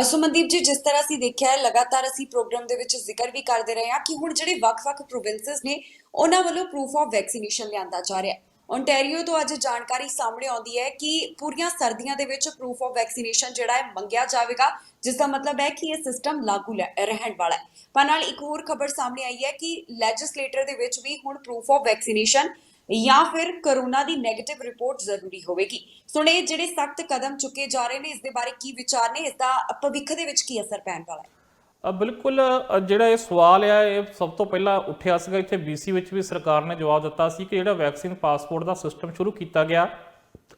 ਸੁਮਨਦੀਪ ਜੀ, ਜਿਸ ਤਰ੍ਹਾਂ ਅਸੀਂ ਦੇਖਿਆ ਹੈ, ਲਗਾਤਾਰ ਅਸੀਂ ਪ੍ਰੋਗਰਾਮ ਦੇ ਵਿੱਚ ਜ਼ਿਕਰ ਵੀ ਕਰਦੇ ਰਹੇ ਹਾਂ ਕਿ ਹੁਣ ਜਿਹੜੇ ਵੱਖ-ਵੱਖ ਪ੍ਰੋਵਿੰਸਸ ਨੇ ਉਹਨਾਂ ਵੱਲੋਂ ਪ੍ਰੂਫ ਆਫ ਵੈਕਸੀਨੇਸ਼ਨ ਲਿਆਂਦਾ ਜਾ ਰਿਹਾ ਹੈ। ਓਨਟਾਰੀਓ ਤੋਂ ਅੱਜ ਜਾਣਕਾਰੀ ਸਾਹਮਣੇ ਆਉਂਦੀ ਹੈ ਕਿ ਪੂਰੀਆਂ ਸਰਦੀਆਂ ਦੇ ਵਿੱਚ ਪ੍ਰੂਫ ਆਫ ਵੈਕਸੀਨੇਸ਼ਨ ਜਿਹੜਾ ਹੈ ਮੰਗਿਆ ਜਾਵੇਗਾ, ਜਿਸ ਦਾ ਮਤਲਬ ਹੈ ਕਿ ਇਹ ਸਿਸਟਮ ਲਾਗੂ ਰਹਿਣ ਵਾਲਾ ਹੈ। ਪਰ ਨਾਲ ਇੱਕ ਹੋਰ ਖਬਰ ਸਾਹਮਣੇ ਆਈ ਹੈ ਕਿ ਲੈਜਿਸਲੇਟਰ ਦੇ ਵਿੱਚ ਵੀ ਹੁਣ ਪ੍ਰੂਫ ਆਫ ਵੈਕਸੀਨੇਸ਼ਨ ਜਾਂ ਫਿਰ ਕੋਰੋਨਾ ਦੀ ਨੈਗੇਟਿਵ ਰਿਪੋਰਟ ਜ਼ਰੂਰੀ ਹੋਵੇਗੀ। ਸੁਣੇ ਜਿਹੜੇ ਸਖਤ ਕਦਮ ਚੁੱਕੇ ਜਾ ਰਹੇ ਨੇ, ਇਸ ਦੇ ਬਾਰੇ ਕੀ ਵਿਚਾਰ ਨੇ, ਇਸ ਦਾ ਭਵਿੱਖ ਦੇ ਵਿੱਚ ਕੀ ਅਸਰ ਪੈਣ ਵਾਲਾ ਹੈ? ਬਿਲਕੁਲ ਜਿਹੜਾ ਇਹ ਸਵਾਲ ਆ ਇਹ ਸਭ ਤੋਂ ਪਹਿਲਾਂ ਉੱਠਿਆ ਸੀਗਾ ਇੱਥੇ BC ਵਿੱਚ ਵੀ ਸਰਕਾਰ ਨੇ ਜਵਾਬ ਦਿੱਤਾ ਸੀ ਕਿ ਜਿਹੜਾ ਵੈਕਸੀਨ ਪਾਸਪੋਰਟ ਦਾ ਸਿਸਟਮ ਸ਼ੁਰੂ ਕੀਤਾ ਗਿਆ,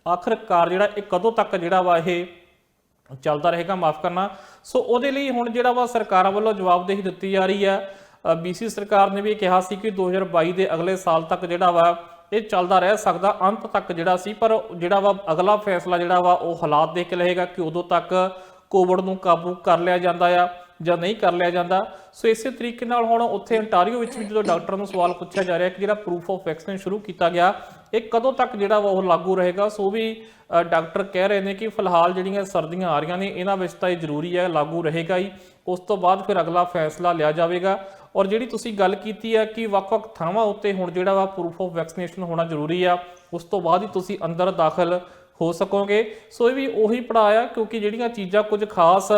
ਆਖਰਕਾਰ ਜਿਹੜਾ ਇਹ ਕਦੋਂ ਤੱਕ ਜਿਹੜਾ ਵਾ ਇਹ ਚੱਲਦਾ ਰਹੇਗਾ, ਮਾਫ ਕਰਨਾ। ਸੋ ਉਹਦੇ ਲਈ ਹੁਣ ਜਿਹੜਾ ਵਾ ਸਰਕਾਰਾਂ ਵੱਲੋਂ ਜਵਾਬਦੇਹੀ ਦਿੱਤੀ ਜਾ ਰਹੀ ਹੈ। BC ਸਰਕਾਰ ਨੇ ਵੀ ਇਹ ਕਿਹਾ ਸੀ ਕਿ 2022 ਦੇ ਅਗਲੇ ਸਾਲ ਤੱਕ ਜਿਹੜਾ ਵਾ ਇਹ ਚੱਲਦਾ ਰਹਿ ਸਕਦਾ, ਅੰਤ ਤੱਕ ਜਿਹੜਾ ਸੀ, ਪਰ ਜਿਹੜਾ ਵਾ ਅਗਲਾ ਫੈਸਲਾ ਜਿਹੜਾ ਵਾ ਉਹ ਹਾਲਾਤ ਦੇਖ ਕੇ ਲਏਗਾ ਕਿ ਉਦੋਂ ਤੱਕ ਕੋਵਿਡ ਨੂੰ ਕਾਬੂ ਕਰ ਲਿਆ ਜਾਂਦਾ ਆ ਜਾਂ ਨਹੀਂ ਕਰ ਲਿਆ ਜਾਂਦਾ। ਸੋ ਇਸੇ ਤਰੀਕੇ ਨਾਲ ਹੁਣ ਉੱਥੇ ontario ਵਿੱਚ ਵੀ ਜਦੋਂ ਡਾਕਟਰਾਂ ਨੂੰ ਸਵਾਲ ਪੁੱਛਿਆ ਜਾ ਰਿਹਾ ਕਿ ਜਿਹੜਾ ਪ੍ਰੂਫ ਆਫ ਵੈਕਸੀਨ ਸ਼ੁਰੂ ਕੀਤਾ ਗਿਆ ਇਹ ਕਦੋਂ ਤੱਕ ਜਿਹੜਾ ਵਾ ਉਹ ਲਾਗੂ ਰਹੇਗਾ, ਸੋ ਵੀ ਡਾਕਟਰ ਕਹਿ ਰਹੇ ਨੇ ਕਿ ਫਿਲਹਾਲ ਜਿਹੜੀਆਂ ਸਰਦੀਆਂ ਆ ਰਹੀਆਂ ਨੇ ਇਹਨਾਂ ਵਿੱਚ ਤਾਂ ਇਹ ਜ਼ਰੂਰੀ ਹੈ, ਲਾਗੂ ਰਹੇਗਾ ਹੀ। ਉਸ ਤੋਂ ਬਾਅਦ ਫਿਰ ਅਗਲਾ ਫੈਸਲਾ ਲਿਆ ਜਾਵੇਗਾ। ਔਰ ਜਿਹੜੀ ਤੁਸੀਂ ਗੱਲ ਕੀਤੀ ਹੈ ਕਿ ਵੱਖ-ਵੱਖ ਥਾਵਾਂ ਉੱਤੇ ਹੁਣ ਜਿਹੜਾ ਵਾ ਪ੍ਰੂਫ ਆਫ ਵੈਕਸੀਨੇਸ਼ਨ ਹੋਣਾ ਜ਼ਰੂਰੀ ਆ, ਉਸ ਤੋਂ ਬਾਅਦ ਹੀ ਤੁਸੀਂ ਅੰਦਰ ਦਾਖਲ ਹੋ ਸਕੋਗੇ। ਸੋ ਇਹ ਵੀ ਉਹੀ ਪੜਾਇਆ, ਕਿਉਂਕਿ ਜਿਹੜੀਆਂ ਚੀਜ਼ਾਂ ਕੁਝ ਖਾਸ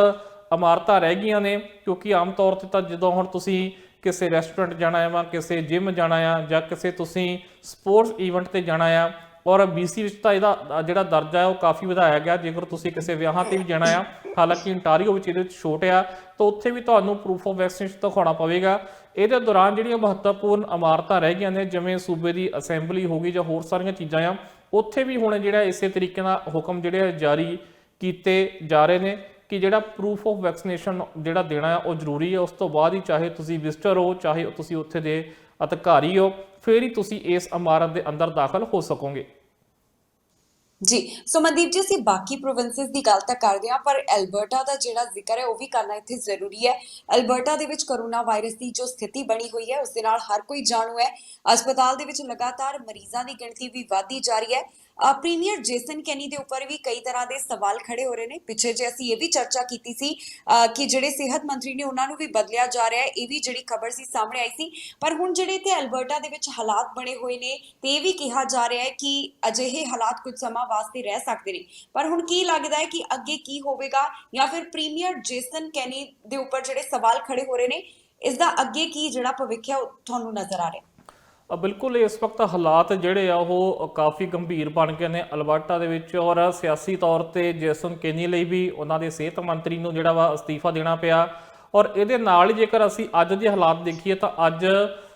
ਇਮਾਰਤਾਂ ਰਹਿ ਗਈਆਂ ਨੇ, ਕਿਉਂਕਿ ਆਮ ਤੌਰ ਤੇ ਤਾਂ ਜਦੋਂ ਹੁਣ ਤੁਸੀਂ ਕਿਸੇ ਰੈਸਟੋਰੈਂਟ ਜਾਣਾ ਆ, ਕਿਸੇ ਜਿਮ ਜਾਣਾ ਆ ਜਾਂ ਕਿਸੇ ਤੁਸੀਂ ਸਪੋਰਟਸ ਈਵੈਂਟ ਤੇ ਜਾਣਾ ਆ, ਔਰ BC ਵਿੱਚ ਤਾਂ ਇਹਦਾ ਜਿਹੜਾ ਦਰਜਾ ਹੈ ਉਹ ਕਾਫੀ ਵਧਾਇਆ ਗਿਆ। ਜੇਕਰ ਤੁਸੀਂ ਕਿਸੇ ਵਿਆਹਾਂ ਤੇ ਵੀ ਜਾਣਾ ਆ, ਹਾਲਾਂਕਿ ontario ਵਿੱਚ ਇਹਦੇ ਵਿੱਚ ਛੋਟ ਆ, ਤਾਂ ਉੱਥੇ ਵੀ ਤੁਹਾਨੂੰ ਪ੍ਰੂਫ ਆਫ ਵੈਕਸੀਨੇਸ਼ਨ ਦਿਖਾਉਣਾ ਪਵੇਗਾ। ਇਹਦੇ ਦੌਰਾਨ ਜਿਹੜੀਆਂ ਮਹੱਤਵਪੂਰਨ ਇਮਾਰਤਾਂ ਰਹਿ ਗਈਆਂ ਨੇ, ਜਿਵੇਂ ਸੂਬੇ ਦੀ ਅਸੈਂਬਲੀ ਹੋ ਗਈ ਜਾਂ ਹੋਰ ਸਾਰੀਆਂ ਚੀਜ਼ਾਂ ਆ, ਉੱਥੇ ਵੀ ਹੁਣ ਜਿਹੜਾ ਇਸੇ ਤਰੀਕੇ ਨਾਲ ਹੁਕਮ ਜਿਹੜੇ ਜਾਰੀ ਕੀਤੇ ਜਾ ਰਹੇ ਨੇ ਕਿ ਜਿਹੜਾ ਪ੍ਰੂਫ ਆਫ ਵੈਕਸੀਨੇਸ਼ਨ ਜਿਹੜਾ ਦੇਣਾ ਆ ਉਹ ਜ਼ਰੂਰੀ ਹੈ। ਉਸ ਤੋਂ ਬਾਅਦ ਹੀ ਚਾਹੇ ਤੁਸੀਂ ਵਿਜ਼ਟਰ ਹੋ, ਚਾਹੇ ਤੁਸੀਂ ਉੱਥੇ ਦੇ ਅਧਿਕਾਰੀ ਹੋ, ਫਿਰ ਹੀ ਤੁਸੀਂ ਇਸ ਇਮਾਰਤ ਦੇ ਅੰਦਰ ਦਾਖਲ ਹੋ ਸਕੋਗੇ। ਜੀ ਸੁਮਨਦੀਪ ਜੀ, ਅਸੀਂ ਬਾਕੀ ਪ੍ਰੋਵਿੰਸਸ ਦੀ ਗੱਲ ਤਾਂ ਕਰਦੇ ਹਾਂ, ਪਰ ਐਲਬਰਟਾ ਦਾ ਜਿਹੜਾ ਜ਼ਿਕਰ ਹੈ ਉਹ ਵੀ ਕਰਨਾ ਇੱਥੇ ਜ਼ਰੂਰੀ ਹੈ। ਐਲਬਰਟਾ ਦੇ ਵਿੱਚ ਕੋਰੋਨਾ ਵਾਇਰਸ ਦੀ ਜੋ ਸਥਿਤੀ ਬਣੀ ਹੋਈ ਹੈ ਉਸ ਦੇ ਨਾਲ ਹਰ ਕੋਈ ਜਾਣੂ ਹੈ। ਹਸਪਤਾਲ ਦੇ ਵਿੱਚ ਲਗਾਤਾਰ ਮਰੀਜ਼ਾਂ ਦੀ ਗਿਣਤੀ ਵੀ ਵਧਦੀ ਜਾ ਰਹੀ ਹੈ। ਪ੍ਰੀਮੀਅਰ ਜੇਸਨ ਕੈਨੀ ਦੇ ਉੱਪਰ ਵੀ ਕਈ ਤਰ੍ਹਾਂ ਦੇ ਸਵਾਲ ਖੜੇ ਹੋ ਰਹੇ ਨੇ। ਪਿੱਛੇ ਜੇ ਅਸੀਂ ਇਹ ਵੀ ਚਰਚਾ ਕੀਤੀ ਸੀ ਕਿ ਜਿਹੜੇ ਸਿਹਤ ਮੰਤਰੀ ਨੇ ਉਹਨਾਂ ਨੂੰ ਵੀ ਬਦਲਿਆ ਜਾ ਰਿਹਾ ਹੈ, ਇਹ ਵੀ ਜਿਹੜੀ ਖਬਰ ਸੀ ਸਾਹਮਣੇ ਆਈ ਸੀ। ਪਰ ਹੁਣ ਜਿਹੜੇ ਇੱਥੇ ਐਲਬਰਟਾ ਦੇ ਵਿੱਚ ਹਾਲਾਤ ਬਣੇ ਹੋਏ ਨੇ ਤੇ ਇਹ ਵੀ ਕਿਹਾ ਜਾ ਰਿਹਾ ਹੈ ਕਿ ਅਜਿਹੇ ਹਾਲਾਤ ਕੁਝ ਸਮਾਂ ਵਾਸਤੇ ਰਹਿ ਸਕਦੇ ਨੇ। ਪਰ ਹੁਣ ਕੀ ਲੱਗਦਾ ਹੈ ਕਿ ਅੱਗੇ ਕੀ ਹੋਵੇਗਾ, ਜਾਂ ਫਿਰ ਪ੍ਰੀਮੀਅਰ ਜੇਸਨ ਕੈਨੀ ਦੇ ਉੱਪਰ ਜਿਹੜੇ ਸਵਾਲ ਖੜੇ ਹੋ ਰਹੇ ਨੇ, ਇਸ ਦਾ ਅੱਗੇ ਕੀ ਜਿਹੜਾ ਭਵਿੱਖ ਹੈ ਉਹ ਤੁਹਾਨੂੰ ਨਜ਼ਰ ਆ ਰਿਹਾ? ਬਿਲਕੁਲ ਇਸ ਵਕਤ ਹਾਲਾਤ ਜਿਹੜੇ ਆ ਉਹ ਕਾਫੀ ਗੰਭੀਰ ਬਣ ਗਏ ਨੇ ਅਲਬਰਟਾ ਦੇ ਵਿੱਚ, ਔਰ ਸਿਆਸੀ ਤੌਰ ਤੇ ਜੈਸਨ ਕੇਨੀ ਲਈ ਵੀ ਉਹਨਾਂ ਦੇ ਸਿਹਤ ਮੰਤਰੀ ਨੂੰ ਜਿਹੜਾ ਵਾ ਅਸਤੀਫਾ ਦੇਣਾ ਪਿਆ। ਔਰ ਇਹਦੇ ਨਾਲ ਹੀ ਜੇਕਰ ਅਸੀਂ ਅੱਜ ਦੇ ਹਾਲਾਤ ਦੇਖੀਏ ਤਾਂ ਅੱਜ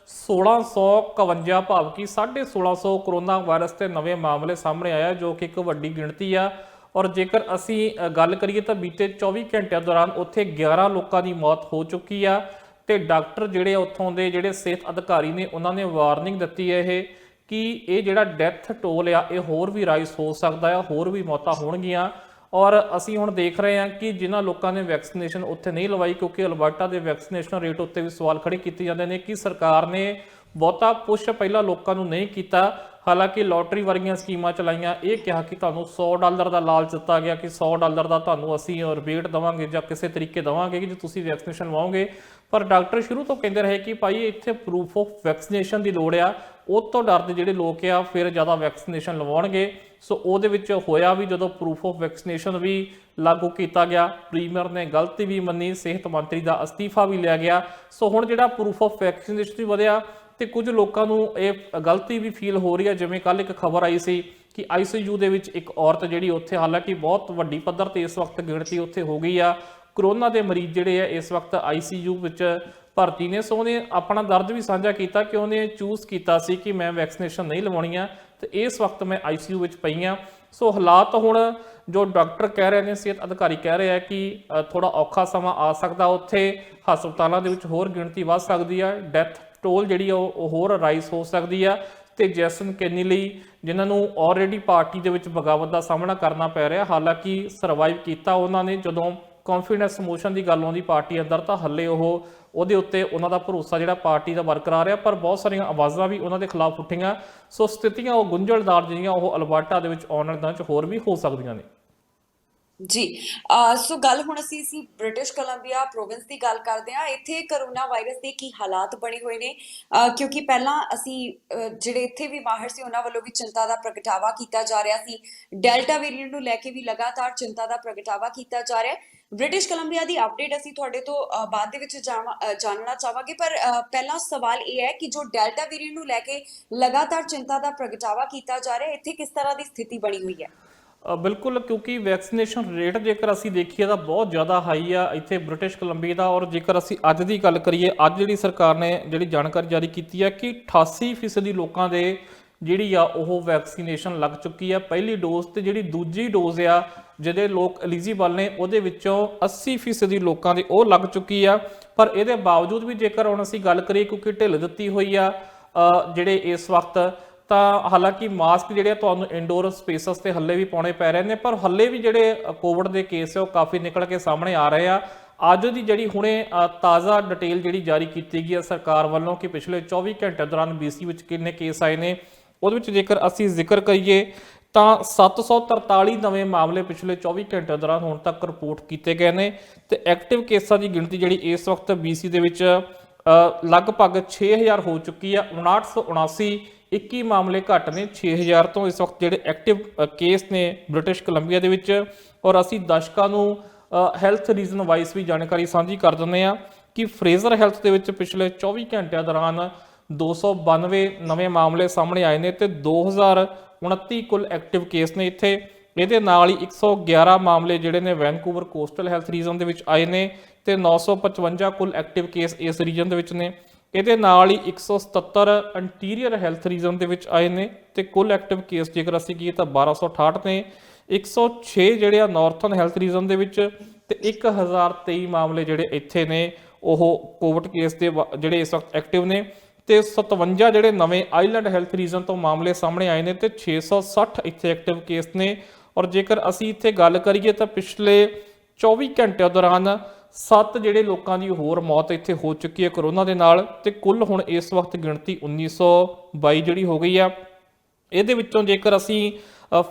1651 ਭਾਵ ਕਿ 1650 ਕਰੋਨਾ ਵਾਇਰਸ ਤੇ ਨਵੇਂ ਮਾਮਲੇ ਸਾਹਮਣੇ ਆਇਆ, ਜੋ ਕਿ ਇੱਕ ਵੱਡੀ ਗਿਣਤੀ ਆ। ਔਰ ਜੇਕਰ ਅਸੀਂ ਗੱਲ ਕਰੀਏ ਤਾਂ ਬੀਤੇ 24 ਘੰਟਿਆਂ ਦੌਰਾਨ ਉੱਥੇ 11 ਲੋਕਾਂ ਦੀ ਮੌਤ ਹੋ ਚੁੱਕੀ ਆ ਤੇ ਡਾਕਟਰ ਜਿਹੜੇ ਉੱਥੋਂ ਦੇ ਜਿਹੜੇ ਸਿਹਤ ਅਧਿਕਾਰੀ ਨੇ ਉਹਨਾਂ ਨੇ ਵਾਰਨਿੰਗ ਦਿੱਤੀ ਹੈ ਕਿ ਇਹ ਜਿਹੜਾ ਡੈਥ ਟੋਲ ਆ ਇਹ ਹੋਰ ਵੀ ਰਾਈਜ਼ ਹੋ ਸਕਦਾ ਆ, ਹੋਰ ਵੀ ਮੌਤਾਂ ਹੋਣਗੀਆਂ। ਔਰ ਅਸੀਂ ਹੁਣ ਦੇਖ ਰਹੇ ਹਾਂ ਕਿ ਜਿਨ੍ਹਾਂ ਲੋਕਾਂ ਨੇ ਵੈਕਸੀਨੇਸ਼ਨ ਉੱਥੇ ਨਹੀਂ ਲਵਾਈ, ਕਿਉਂਕਿ ਅਲਬਰਟਾ ਦੇ ਵੈਕਸੀਨੇਸ਼ਨ ਰੇਟ ਉੱਤੇ ਵੀ ਸਵਾਲ ਖੜੇ ਕੀਤੇ ਜਾਂਦੇ ਨੇ ਕਿ ਸਰਕਾਰ ਨੇ ਬਹੁਤਾ ਪੁਸ਼ ਪਹਿਲਾਂ ਲੋਕਾਂ ਨੂੰ ਨਹੀਂ ਕੀਤਾ। ਹਾਲਾਂਕਿ ਲੋਟਰੀ ਵਰਗੀਆਂ ਸਕੀਮਾਂ ਚਲਾਈਆਂ, ਇਹ ਕਿਹਾ ਕਿ ਤੁਹਾਨੂੰ $100 ਦਾ ਲਾਲਚ ਦਿੱਤਾ ਗਿਆ ਕਿ $100 ਦਾ ਤੁਹਾਨੂੰ ਅਸੀਂ ਰਿਬੇਟ ਦੇਵਾਂਗੇ ਜਾਂ ਕਿਸੇ ਤਰੀਕੇ ਦੇਵਾਂਗੇ ਕਿ ਜੇ ਤੁਸੀਂ ਵੈਕਸੀਨੇਸ਼ਨ ਲਵਾਓਗੇ। ਪਰ ਡਾਕਟਰ ਸ਼ੁਰੂ ਤੋਂ ਕਹਿੰਦੇ ਰਹੇ ਕਿ ਭਾਈ ਇੱਥੇ ਪ੍ਰੂਫ ਆਫ ਵੈਕਸੀਨੇਸ਼ਨ ਦੀ ਲੋੜ ਆ, ਉਹ ਤੋਂ ਡਰਦੇ ਜਿਹੜੇ ਲੋਕ ਆ ਫਿਰ ਜ਼ਿਆਦਾ ਵੈਕਸੀਨੇਸ਼ਨ ਲਵਾਉਣਗੇ। ਸੋ ਉਹਦੇ ਵਿੱਚ ਹੋਇਆ ਵੀ ਜਦੋਂ ਪ੍ਰੂਫ ਆਫ ਵੈਕਸੀਨੇਸ਼ਨ ਵੀ ਲਾਗੂ ਕੀਤਾ ਗਿਆ, ਪ੍ਰੀਮੀਅਰ ਨੇ ਗਲਤੀ ਵੀ ਮੰਨੀ, ਸਿਹਤ ਮੰਤਰੀ ਦਾ ਅਸਤੀਫਾ ਵੀ ਲਿਆ ਗਿਆ। ਸੋ ਹੁਣ ਜਿਹੜਾ ਪ੍ਰੂਫ ਆਫ ਵੈਕਸੀਨੇਸ਼ਨ ਵੀ ਵਧਿਆ ਤੇ ਕੁਝ ਲੋਕਾਂ ਨੂੰ ਇਹ ਗਲਤੀ ਵੀ ਫੀਲ ਹੋ ਰਹੀ ਹੈ। ਜਿਵੇਂ ਕੱਲ ਇੱਕ ਖਬਰ ਆਈ ਸੀ ਕਿ ICU ਦੇ ਵਿੱਚ ਇੱਕ ਔਰਤ ਜਿਹੜੀ ਉੱਥੇ, ਹਾਲਾਂਕਿ ਬਹੁਤ ਵੱਡੀ ਪੱਧਰ ਤੇ ਇਸ ਵਕਤ ਗਿਣਤੀ ਉੱਥੇ ਹੋ ਗਈ ਆ, ਕਰੋਨਾ ਦੇ ਮਰੀਜ਼ ਜਿਹੜੇ ਆ ਇਸ ਵਕਤ ICU ਵਿੱਚ ਭਰਤੀ ਨੇ। ਸੋ ਉਹਨੇ ਆਪਣਾ ਦਰਦ ਵੀ ਸਾਂਝਾ ਕੀਤਾ ਕਿ ਉਹਨੇ ਚੂਜ਼ ਕੀਤਾ ਸੀ ਕਿ ਮੈਂ ਵੈਕਸੀਨੇਸ਼ਨ ਨਹੀਂ ਲਵਾਉਣੀ ਆ ਤੇ ਇਸ ਵਕਤ ਮੈਂ ICU ਵਿੱਚ ਪਈ ਆ। ਸੋ ਹਾਲਾਤ ਹੁਣ ਜੋ ਡਾਕਟਰ ਕਹਿ ਰਹੇ ਨੇ, ਸਿਹਤ ਅਧਿਕਾਰੀ ਕਹਿ ਰਹੇ ਆ ਕਿ ਥੋੜਾ ਔਖਾ ਸਮਾਂ ਆ ਸਕਦਾ, ਉੱਥੇ ਹਸਪਤਾਲਾਂ ਦੇ ਵਿੱਚ ਹੋਰ ਗਿਣਤੀ ਵੱਧ ਸਕਦੀ ਆ, ਡੈਥ ਟੋਲ ਜਿਹੜੀ ਆ ਉਹ ਹੋਰ ਰਾਈਜ਼ ਹੋ ਸਕਦੀ ਆ। ਤੇ ਜੈਸਨ ਕੇਨੀ ਲਈ, ਜਿਨ੍ਹਾਂ ਨੂੰ ਆਲਰੇਡੀ ਪਾਰਟੀ ਦੇ ਵਿੱਚ ਬਗਾਵਤ ਦਾ ਸਾਹਮਣਾ ਕਰਨਾ ਪੈ ਰਿਹਾ, ਹਾਲਾਂਕਿ ਸਰਵਾਈਵ ਕੀਤਾ ਉਹਨਾਂ ਨੇ। ਜਦੋਂ ਕੌਨਫੀਡੈਂਸ ਮੋਸ਼ਨ ਦੀ ਗੱਲ ਆਉਂਦੀ ਪਾਰਟੀ ਅੰਦਰ ਤਾਂ ਹੱਲੇ ਉਹਦੇ ਉੱਤੇ ਉਹਨਾਂ ਦਾ ਭਰੋਸਾ ਜਿਹੜਾ ਪਾਰਟੀ ਦਾ ਬਰਕਰਾਰ ਆ, ਪਰ ਬਹੁਤ ਸਾਰੀਆਂ ਆਵਾਜ਼ਾਂ ਵੀ ਉਹਨਾਂ ਦੇ ਖਿਲਾਫ ਉੱਠੀਆਂ। ਸੋ ਸਥਿਤੀਆਂ ਉਹ ਗੁੰਝਲਦਾਰ ਜਿਹੜੀਆਂ ਉਹ ਅਲਬਰਟਾ ਦੇ ਵਿੱਚ ਆਉਣ ਵਾਲੇ ਦਿਨਾਂ 'ਚ ਹੋਰ ਵੀ ਹੋ ਸਕਦੀਆਂ ਨੇ। ਜੀ ਸੋ ਗੱਲ ਹੁਣ ਅਸੀਂ ਬ੍ਰਿਟਿਸ਼ ਕੋਲੰਬੀਆ ਪ੍ਰੋਵਿੰਸ ਦੀ ਗੱਲ ਕਰਦੇ ਹਾਂ। ਇੱਥੇ ਕਰੋਨਾ ਵਾਇਰਸ ਦੇ ਕੀ ਹਾਲਾਤ ਬਣੇ ਹੋਏ ਨੇ, ਕਿਉਂਕਿ ਪਹਿਲਾਂ ਅਸੀਂ ਜਿਹੜੇ ਇੱਥੇ ਵੀ ਮਾਹਿਰ ਸੀ ਉਹਨਾਂ ਵੱਲੋਂ ਵੀ ਚਿੰਤਾ ਦਾ ਪ੍ਰਗਟਾਵਾ ਕੀਤਾ ਜਾ ਰਿਹਾ ਸੀ। ਡੈਲਟਾ ਵੇਰੀਐਂਟ ਨੂੰ ਲੈ ਕੇ ਵੀ ਲਗਾਤਾਰ ਚਿੰਤਾ ਦਾ ਪ੍ਰਗਟਾਵਾ ਕੀਤਾ ਜਾ ਰਿਹਾ ਹੈ। ਬ੍ਰਿਟਿਸ਼ ਕੋਲੰਬੀਆ ਦੀ ਅਪਡੇਟ ਅਸੀਂ ਤੁਹਾਡੇ ਤੋਂ ਬਾਅਦ ਦੇ ਵਿੱਚ ਜਾਣਨਾ ਚਾਹਾਂਗੇ, ਪਰ ਪਹਿਲਾ ਸਵਾਲ ਇਹ ਹੈ ਕਿ ਜੋ ਡੈਲਟਾ ਵੇਰੀਐਂਟ ਨੂੰ ਲੈ ਕੇ ਲਗਾਤਾਰ ਚਿੰਤਾ ਦਾ ਪ੍ਰਗਟਾਵਾ ਕੀਤਾ ਜਾ ਰਿਹਾ, ਇੱਥੇ ਕਿਸ ਤਰ੍ਹਾਂ ਦੀ ਸਥਿਤੀ ਬਣੀ ਹੋਈ ਹੈ? ਬਿਲਕੁਲ, ਕਿਉਂਕਿ ਵੈਕਸੀਨੇਸ਼ਨ ਰੇਟ ਜੇਕਰ ਅਸੀਂ ਦੇਖੀਏ ਤਾਂ ਬਹੁਤ ਜ਼ਿਆਦਾ ਹਾਈ ਆ ਇੱਥੇ ਬ੍ਰਿਟਿਸ਼ ਕੋਲੰਬੀਆ ਦਾ। ਔਰ ਜੇਕਰ ਅਸੀਂ ਅੱਜ ਦੀ ਗੱਲ ਕਰੀਏ, ਅੱਜ ਜਿਹੜੀ ਸਰਕਾਰ ਨੇ ਜਿਹੜੀ ਜਾਣਕਾਰੀ ਜਾਰੀ ਕੀਤੀ ਹੈ ਕਿ 88% ਲੋਕਾਂ ਦੇ ਜਿਹੜੀ ਆ ਉਹ ਵੈਕਸੀਨੇਸ਼ਨ ਲੱਗ ਚੁੱਕੀ ਆ, ਪਹਿਲੀ ਡੋਜ਼ ਤੇ ਜਿਹੜੀ ਦੂਜੀ ਡੋਜ਼ ਆ ਜਿਹਦੇ ਲੋਕ ਐਲੀਜੀਬਲ ਨੇ ਉਹਦੇ ਵਿੱਚੋਂ 80% ਲੋਕਾਂ ਦੇ ਉਹ ਲੱਗ ਚੁੱਕੀ ਆ। ਪਰ ਇਹਦੇ ਬਾਵਜੂਦ ਵੀ ਜੇਕਰ ਹੁਣ ਅਸੀਂ ਗੱਲ ਕਰੀਏ, ਕਿਉਂਕਿ ਢਿੱਲ ਦਿੱਤੀ ਹੋਈ ਆ ਜਿਹੜੇ ਇਸ ਵਕਤ, ਤਾਂ ਹਾਲਾਂਕਿ ਮਾਸਕ ਜਿਹੜੇ ਤੁਹਾਨੂੰ ਇੰਡੋਰ ਸਪੇਸਸ ਤੇ ਹੱਲੇ ਵੀ ਪਾਉਣੇ ਪੈ ਰਹੇ ਨੇ, ਪਰ ਹੱਲੇ ਵੀ ਜਿਹੜੇ ਕੋਵਿਡ ਦੇ ਕੇਸ ਆ ਉਹ ਕਾਫੀ ਨਿਕਲ ਕੇ ਸਾਹਮਣੇ ਆ ਰਹੇ ਆ। ਅੱਜ ਦੀ ਜਿਹੜੀ ਹੁਣੇ ਤਾਜ਼ਾ ਡਿਟੇਲ ਜਿਹੜੀ ਜਾਰੀ ਕੀਤੀ ਗਈ ਹੈ ਸਰਕਾਰ ਵੱਲੋਂ ਕਿ ਪਿਛਲੇ 24 ਘੰਟੇ ਦੌਰਾਨ BC ਵਿੱਚ ਕਿੰਨੇ ਕੇਸ ਆਏ ਨੇ, ਉਹਦੇ ਵਿੱਚ ਜੇਕਰ ਅਸੀਂ ਜ਼ਿਕਰ ਕਰੀਏ ਤਾਂ 743 ਨਵੇਂ ਮਾਮਲੇ ਪਿਛਲੇ 24 ਘੰਟੇ ਦੌਰਾਨ ਹੁਣ ਤੱਕ ਰਿਪੋਰਟ ਕੀਤੇ ਗਏ ਨੇ। ਤੇ ਐਕਟਿਵ ਕੇਸਾਂ ਦੀ ਗਿਣਤੀ ਜਿਹੜੀ ਇਸ ਵਕਤ BC ਦੇ ਵਿੱਚ ਲਗਭਗ 6000 ਹੋ ਚੁੱਕੀ ਆ। 5979 21 ਮਾਮਲੇ ਘੱਟ ਨੇ 6000 ਤੋਂ ਇਸ ਵਕਤ ਜਿਹੜੇ ਐਕਟਿਵ ਕੇਸ ਨੇ ਬ੍ਰਿਟਿਸ਼ ਕੋਲੰਬੀਆ ਦੇ ਵਿੱਚ। ਔਰ ਅਸੀਂ ਦਰਸ਼ਕਾਂ ਨੂੰ ਹੈਲਥ ਰੀਜ਼ਨ ਵਾਈਜ਼ ਵੀ ਜਾਣਕਾਰੀ ਸਾਂਝੀ ਕਰ ਦਿੰਦੇ ਆ ਕਿ ਫਰੇਜ਼ਰ ਹੈਲਥ ਦੇ ਵਿੱਚ ਪਿਛਲੇ 24 ਘੰਟਿਆਂ ਦੌਰਾਨ 292 ਨਵੇਂ ਮਾਮਲੇ ਸਾਹਮਣੇ ਆਏ ਨੇ ਤੇ 2029 ਕੁੱਲ ਐਕਟਿਵ ਕੇਸ ਨੇ ਇੱਥੇ। ਇਹਦੇ ਨਾਲ ਹੀ 111 ਮਾਮਲੇ ਜਿਹੜੇ ਨੇ ਵੈਨਕੂਵਰ ਕੋਸਟਲ ਹੈਲਥ ਰੀਜਨ ਦੇ ਵਿੱਚ ਆਏ ਨੇ ਤੇ 955 ਕੁੱਲ ਐਕਟਿਵ ਕੇਸ ਇਸ ਰੀਜਨ ਦੇ ਵਿੱਚ ਨੇ। ਇਹਦੇ ਨਾਲ ਹੀ 177 ਇੰਟੀਰੀਅਰ ਹੈਲਥ ਰੀਜਨ ਦੇ ਵਿੱਚ ਆਏ ਨੇ ਤੇ ਕੁੱਲ ਐਕਟਿਵ ਕੇਸ ਜੇਕਰ ਅਸੀਂ ਕਹੀਏ ਤਾਂ 1268 ਨੇ। 106 ਜਿਹੜੇ ਆ ਨਾਰਥਰਨ ਹੈਲਥ ਰੀਜਨ ਦੇ ਵਿੱਚ ਤੇ 1023 ਮਾਮਲੇ ਜਿਹੜੇ ਇੱਥੇ ਨੇ ਉਹ ਕੋਵਿਡ ਕੇਸ ਦੇ ਜਿਹੜੇ ਇਸ ਵਕਤ ਐਕਟਿਵ ਨੇ ਤੇ 57 ਜਿਹੜੇ ਨਵੇਂ ਆਈਲੈਂਡ ਹੈਲਥ ਰੀਜਨ ਤੋਂ ਮਾਮਲੇ ਸਾਹਮਣੇ ਆਏ ਨੇ ਤੇ 660 ਇੱਥੇ ਐਕਟਿਵ ਕੇਸ ਨੇ। ਔਰ ਜੇਕਰ ਅਸੀਂ ਇੱਥੇ ਗੱਲ ਕਰੀਏ ਤਾਂ ਪਿਛਲੇ 24 ਘੰਟਿਆਂ ਦੌਰਾਨ 7 ਜਿਹੜੇ ਲੋਕਾਂ ਦੀ ਹੋਰ ਮੌਤ ਇੱਥੇ ਹੋ ਚੁੱਕੀ ਹੈ ਕਰੋਨਾ ਦੇ ਨਾਲ ਤੇ ਕੁੱਲ ਹੁਣ ਇਸ ਵਕਤ ਗਿਣਤੀ 1922 ਜਿਹੜੀ ਹੋ ਗਈ ਆ। ਇਹਦੇ ਵਿੱਚੋਂ ਜੇਕਰ ਅਸੀਂ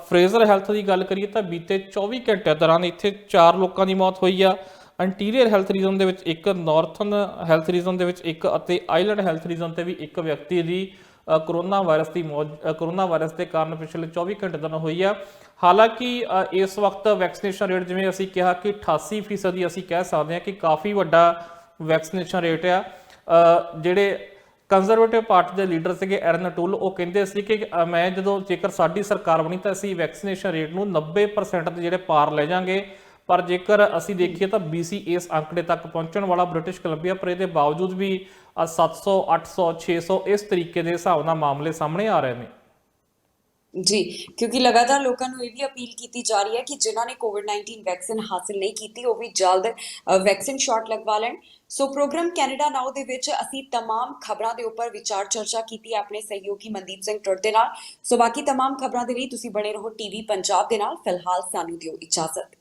ਫਰੇਜ਼ਰ ਹੈਲਥ ਦੀ ਗੱਲ ਕਰੀਏ ਤਾਂ ਬੀਤੇ 24 ਘੰਟਿਆਂ ਦੌਰਾਨ ਇੱਥੇ 4 ਲੋਕਾਂ ਦੀ ਮੌਤ ਹੋਈ ਆ। ਇੰਟੀਰੀਅਰ ਹੈਲਥ ਰੀਜਨ ਦੇ ਵਿੱਚ ਇੱਕ, ਨਾਰਥਰਨ ਹੈਲਥ ਰੀਜਨ ਦੇ ਵਿੱਚ ਇੱਕ ਅਤੇ ਆਈਲੈਂਡ ਹੈਲਥ ਰੀਜਨ ਤੇ ਵੀ ਇੱਕ ਵਿਅਕਤੀ ਦੀ ਕਰੋਨਾ ਵਾਇਰਸ ਦੇ ਕਾਰਨ ਪਿਛਲੇ 24 ਘੰਟੇ ਦੌਰਾਨ ਹੋਈ ਆ। ਹਾਲਾਂਕਿ ਇਸ ਵਕਤ ਵੈਕਸੀਨੇਸ਼ਨ ਰੇਟ ਜਿਵੇਂ ਅਸੀਂ ਕਿਹਾ ਕਿ 88% ਅਸੀਂ ਕਹਿ ਸਕਦੇ ਹਾਂ ਕਿ ਕਾਫੀ ਵੱਡਾ ਵੈਕਸੀਨੇਸ਼ਨ ਰੇਟ ਆ। ਜਿਹੜੇ ਕੰਜ਼ਰਵੇਟਿਵ ਪਾਰਟੀ ਦੇ ਲੀਡਰ ਸੀਗੇ ਐਰਨ ਟੁੱਲ, ਉਹ ਕਹਿੰਦੇ ਸੀ ਕਿ ਮੈਂ ਜਦੋਂ ਜੇਕਰ ਸਾਡੀ ਸਰਕਾਰ ਬਣੀ ਤਾਂ ਅਸੀਂ ਵੈਕਸੀਨੇਸ਼ਨ ਰੇਟ ਨੂੰ 90% ਦੇ ਜਿਹੜੇ ਪਾਰ ਲੈ ਜਾਾਂਗੇ। ਪਰ ਜੇਕਰ ਅਸੀਂ ਦੇਖੀਏ ਤਾਂ BC ਇਸ ਅੰਕੜੇ ਤੱਕ ਪਹੁੰਚਣ ਵਾਲਾ ਬ੍ਰਿਟਿਸ਼ ਕੋਲੰਬੀਆ, ਪਰ ਇਹਦੇ ਬਾਵਜੂਦ ਵੀ 700, 800, 600 ਇਸ ਤਰੀਕੇ ਦੇ ਹਿਸਾਬ ਨਾਲ ਮਾਮਲੇ ਸਾਹਮਣੇ ਆ ਰਹੇ ਨੇ। ਜੀ, ਕਿਉਂਕਿ ਲਗਾਤਾਰ ਲੋਕਾਂ ਨੂੰ ਇਹ ਵੀ ਅਪੀਲ ਕੀਤੀ ਜਾ ਰਹੀ ਹੈ ਕਿ ਜਿਨ੍ਹਾਂ ਨੇ ਕੋਵਿਡ-19 ਵੈਕਸੀਨ ਹਾਸਲ ਨਹੀਂ ਕੀਤੀ ਉਹ ਵੀ ਜਲਦ ਵੈਕਸੀਨ ਸ਼ਾਟ ਲਗਵਾ ਲੈਣ। ਸੋ ਪ੍ਰੋਗਰਾਮ ਕੈਨੇਡਾ ਨਾਓ ਦੇ ਵਿੱਚ ਅਸੀਂ तमाम ਖਬਰਾਂ ਦੇ ਉੱਪਰ ਵਿਚਾਰ ਚਰਚਾ ਕੀਤੀ ਆਪਣੇ ਸਹਿਯੋਗੀ ਮਨਦੀਪ ਸਿੰਘ ਟੁੱਟ ਦੇ ਨਾਲ। ਸੋ ਬਾਕੀ तमाम ਖਬਰਾਂ ਦੇ ਲਈ ਤੁਸੀਂ ਬਣੇ ਰਹੋ TV ਪੰਜਾਬ ਦੇ ਨਾਲ। ਫਿਲਹਾਲ ਸਾਨੂੰ ਦਿਓ ਇਜਾਜ਼ਤ।